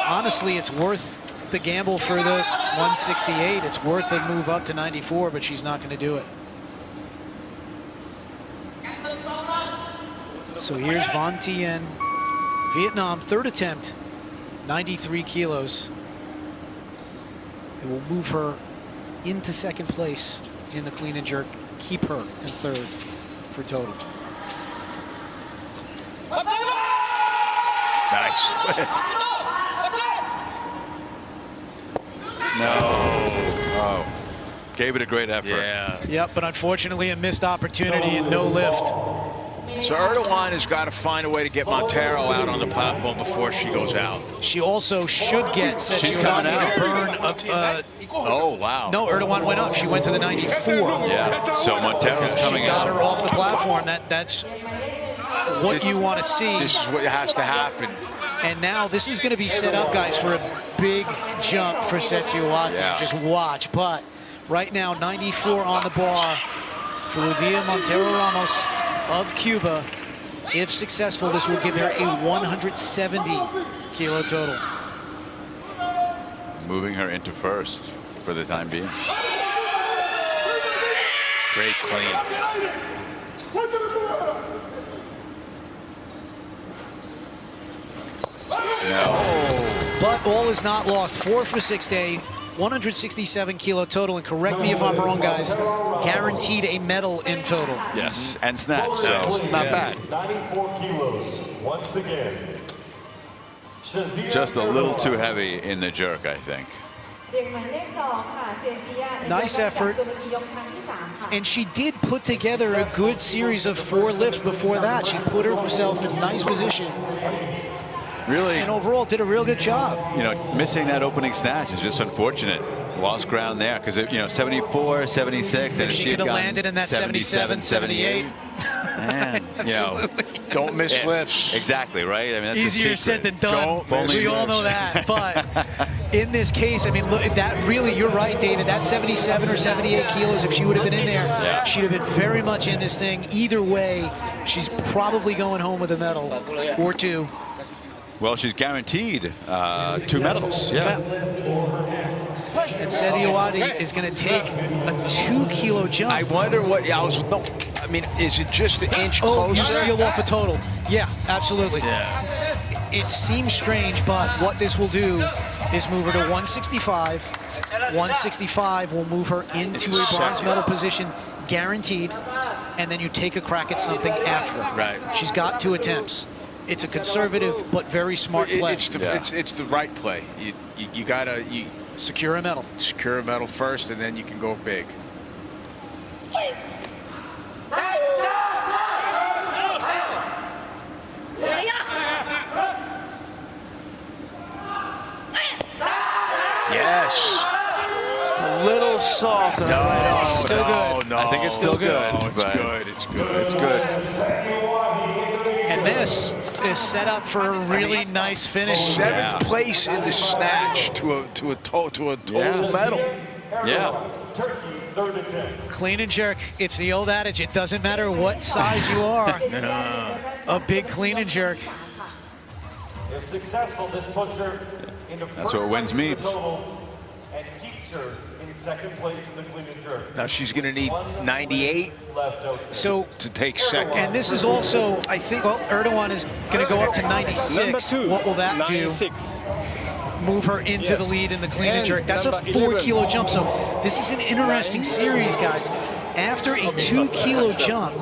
Honestly, it's worth the gamble for the 168. It's worth the move up to 94, but she's not going to do it. So here's Van Tien, Vietnam, third attempt, 93 kilos. It will move her into second place in the clean and jerk, keep her in third for total. Nice lift. No. Oh. Gave it a great effort. Yeah. Yep, but unfortunately a missed opportunity and no lift. So Erdogan has got to find a way to get Montero out on the platform before she goes out. She also should get She's coming to burn. Oh, wow. No, Erdogan went up. She went to the 94. Yeah, so Montero's coming She got out. her off the platform. That's what you want to see. This is what has to happen. And now this is going to be set up, guys, for a big jump for Setiawati. Yeah. Just watch. But right now, 94 on the bar for Ludia Montero Ramos of Cuba. If successful, this will give her a 170 kilo total. Moving her into first for the time being. Great clean. No. But all is not lost. 4 for 6 day, 167 kilo total. And correct me if I'm wrong, guys, guaranteed a medal in total. Yes, and snatch, so not bad. 94 kilos, once again. Just a little too heavy in the jerk, I think. Nice effort. And she did put together a good series of 4 lifts before that. She put herself in a nice position. Really, And overall did a real good job. you know, missing that opening snatch is just unfortunate. Lost ground there because, you know, 74, 76. And She could have landed in that 77, 78. Man, you know, Don't miss lifts. exactly, right? I mean, that's Easier the said secret. than done. Don't We miss all know that. But in this case, I mean, look, that really, you're right, David. That 77 or 78 kilos, if she would have been in there, Yeah. she'd have been very much in this thing. Either way, she's probably going home with a medal or 2. Well, she's guaranteed 2 medals. Yeah. And Setiawati is going to take a 2 kilo jump. I wonder what I mean, is it just an inch Oh, closer? you seal off a total. Yeah, absolutely. Yeah. It seems strange, but what this will do is move her to 165. 165 will move her into a bronze medal position, guaranteed. And then you take a crack at something after. Right. She's got 2 attempts. It's a conservative but very smart play. It's the right play. You gotta Secure a medal. secure a medal first, and then you can go big. Yes. It's a little soft. Still good. No, I think it's still good. No, it's but good. It's good. It's good. And this is set up for a really nice finish. 7th place in the snatch to a total medal. Yeah. Turkey, third attempt. Clean and jerk. It's the old adage. It doesn't matter what size you are. A big clean and jerk. If successful, this puts her into That's what wins place in the meets. total and keeps her in second place in the clean and jerk. Now she's going to need 98 so to take second. And this is also, I think, well, Erdogan is going to go up to 96. Number 2, What will that 96. do? Move her into the lead in the clean and jerk. That's a 4-kilo jump. So this is an interesting series, guys. After a 2-kilo jump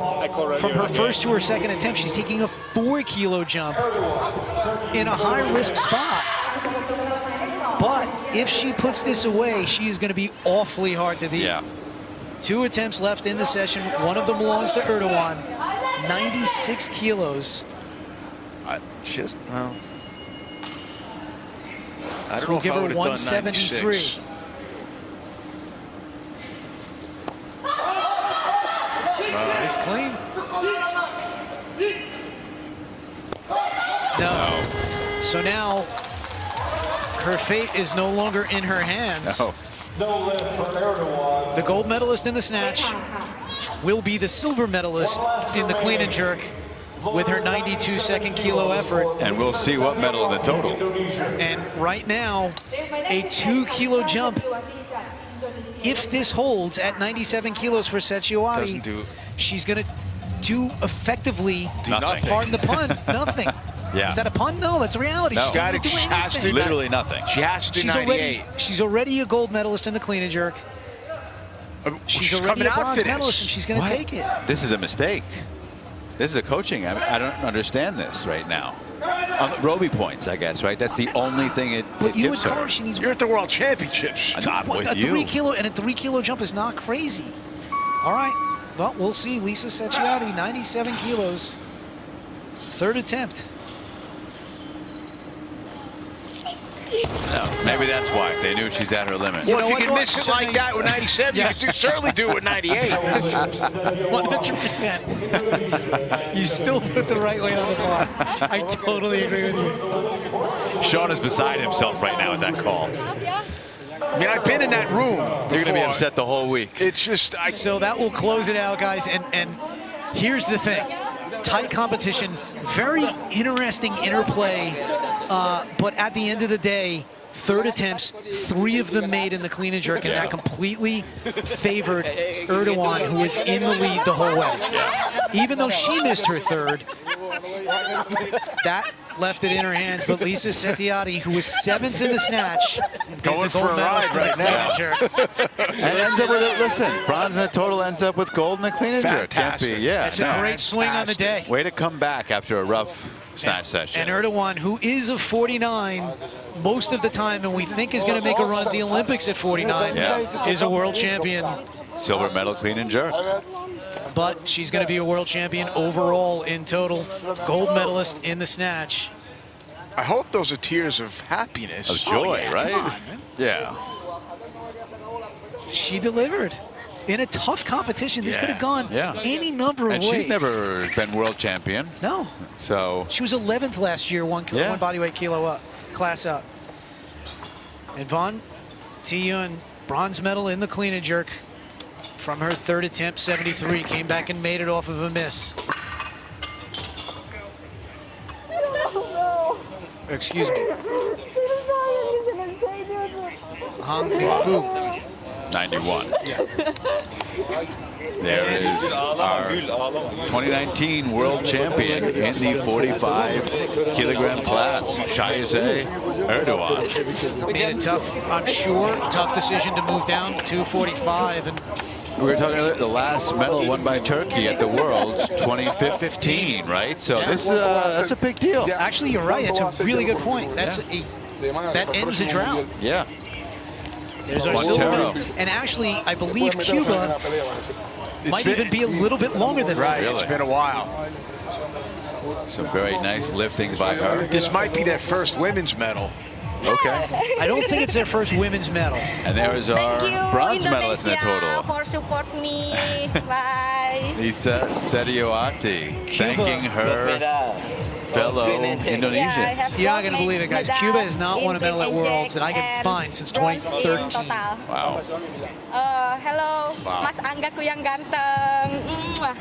from her first to her second attempt, she's taking a 4-kilo jump in a high-risk spot. But if she puts this away, she is going to be awfully hard to beat. Yeah. 2 attempts left in the session. One of them belongs to Erdogan. 96 kilos. Just, well, I So don't we'll know if give I her would have done 173. 96. Nice clean. No. So now her fate is no longer in her hands. No. No lift for Erdogan. The gold medalist in the snatch will be the silver medalist in the clean and jerk with her 92 second kilo effort. And we'll see what medal in the total. And right now, a 2-kilo jump. If this holds at 97 kilos for Setchiwati, she's going to do effectively, Nothing. pardon the pun, nothing. Yeah. Is that a pun? No, that's reality. No. She can't do She has anything. to Literally nothing. She has to do 98. She's already a gold medalist in the clean and jerk. She's already coming a out bronze for this. medalist, and she's going to What? take it. This is a mistake. This is a coaching. I don't understand this right now. Roby points, I guess, right? That's the only thing it But you would gives her. call her. She needs. You're at the World Championships. I'm with a you. 3-kilo and a 3-kilo jump is not crazy. All right. Well, we'll see. Lisa Secchiati, 97 kilos. 3rd attempt. No, maybe that's why. They knew she's at her limit. Well, know if you what, can miss it Gordon? like that with 97, Yes. you can certainly do it with 98. 100%. You still put the right weight on the bar. I totally agree with you. Sean is beside himself right now with that call. I mean, I've been in that room. You're going to be upset the whole week. It's just, So that will close it out, guys. And here's the thing. Tight competition, very interesting interplay. But at the end of the day, 3rd attempts, 3 of them made in the clean and jerk, and that completely favored Erdogan, who was in the lead the whole way. Even though she missed her 3rd, that left it in her hands. But Lisa Setchiati, who was 7th in the snatch, is Going the for gold a medalist ride in the right clean now. and jerk. And ends up with it. Listen, bronze in the total ends up with gold in the clean and jerk. Can't be. Fantastic. Yeah. That's a great swing on the day. Way to come back after a rough snatch session. And Erdogan, who is a 49 most of the time, and we think is going to make a run at the Olympics at 49, is a world champion. Silver medal clean and jerk. But she's going to be a world champion overall in total. Gold medalist in the snatch. I hope those are tears of happiness. Of joy, yeah, right? come on, man. Yeah. She delivered. In a tough competition, this could have gone any number of And ways. she's never been world champion. No. So She was 11th last year, one bodyweight kilo up, class up. And Von Tiyun, bronze medal in the clean and jerk from her 3rd attempt, 73, came back and made it off of a miss. Excuse me. Hong Fu. 91. There is our 2019 world champion in the 45-kilogram class, Shayese Erdogan. Made it tough, I'm sure, tough decision to move down to 45. And We were talking about the last medal won by Turkey at the Worlds 2015, right? So this that's a big deal. actually, you're right. That's a really good point. That ends a drought. Yeah. There's our Montero. silver. And actually, I believe Cuba might even be a little bit longer than that. It's been a while. Some very nice liftings by her. This might be their first women's medal. Okay. I don't think it's their first women's medal. And there is our Thank you, bronze medalist in the Indonesia, total. for support me. Bye. Lisa Setchiati, thanking her fellow Indonesians. You're not going to believe it, guys. Cuba has not won a medal at Worlds that I can find since 2013. Wow. Hello, Mas Anggaku yang ganteng. Mwah.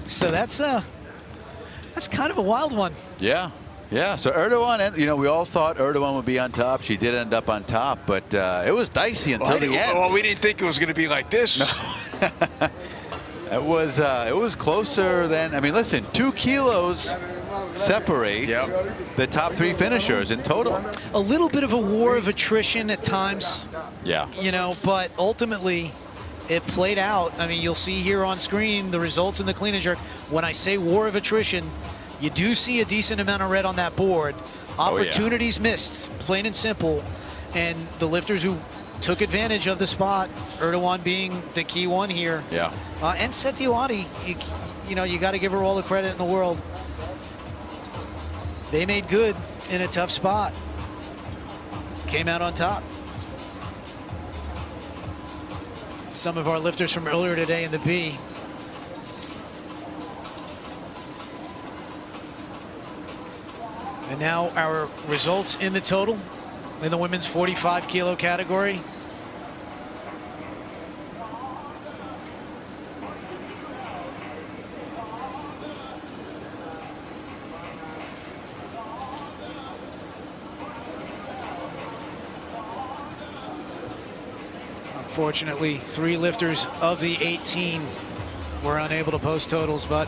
So that's kind of a wild one. Yeah. Yeah, so Erdogan, you know, we all thought Erdogan would be on top. She did end up on top, but it was dicey until the end. Well, we didn't think it was going to be like this. No. It was closer than, I mean, listen, 2 kilos separate the top 3 finishers in total. A little bit of a war of attrition at times. Yeah. You know, but ultimately it played out. I mean, you'll see here on screen the results in the clean and jerk. When I say war of attrition, you do see a decent amount of red on that board. Opportunities missed, plain and simple. And the lifters who took advantage of the spot, Erdogan being the key one here. Yeah. And Setiawati, you know, you got to give her all the credit in the world. They made good in a tough spot. Came out on top. Some of our lifters from earlier today in the B. And now our results in the total in the women's 45 kilo category. Unfortunately, 3 lifters of the 18 were unable to post totals, but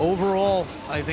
overall, I think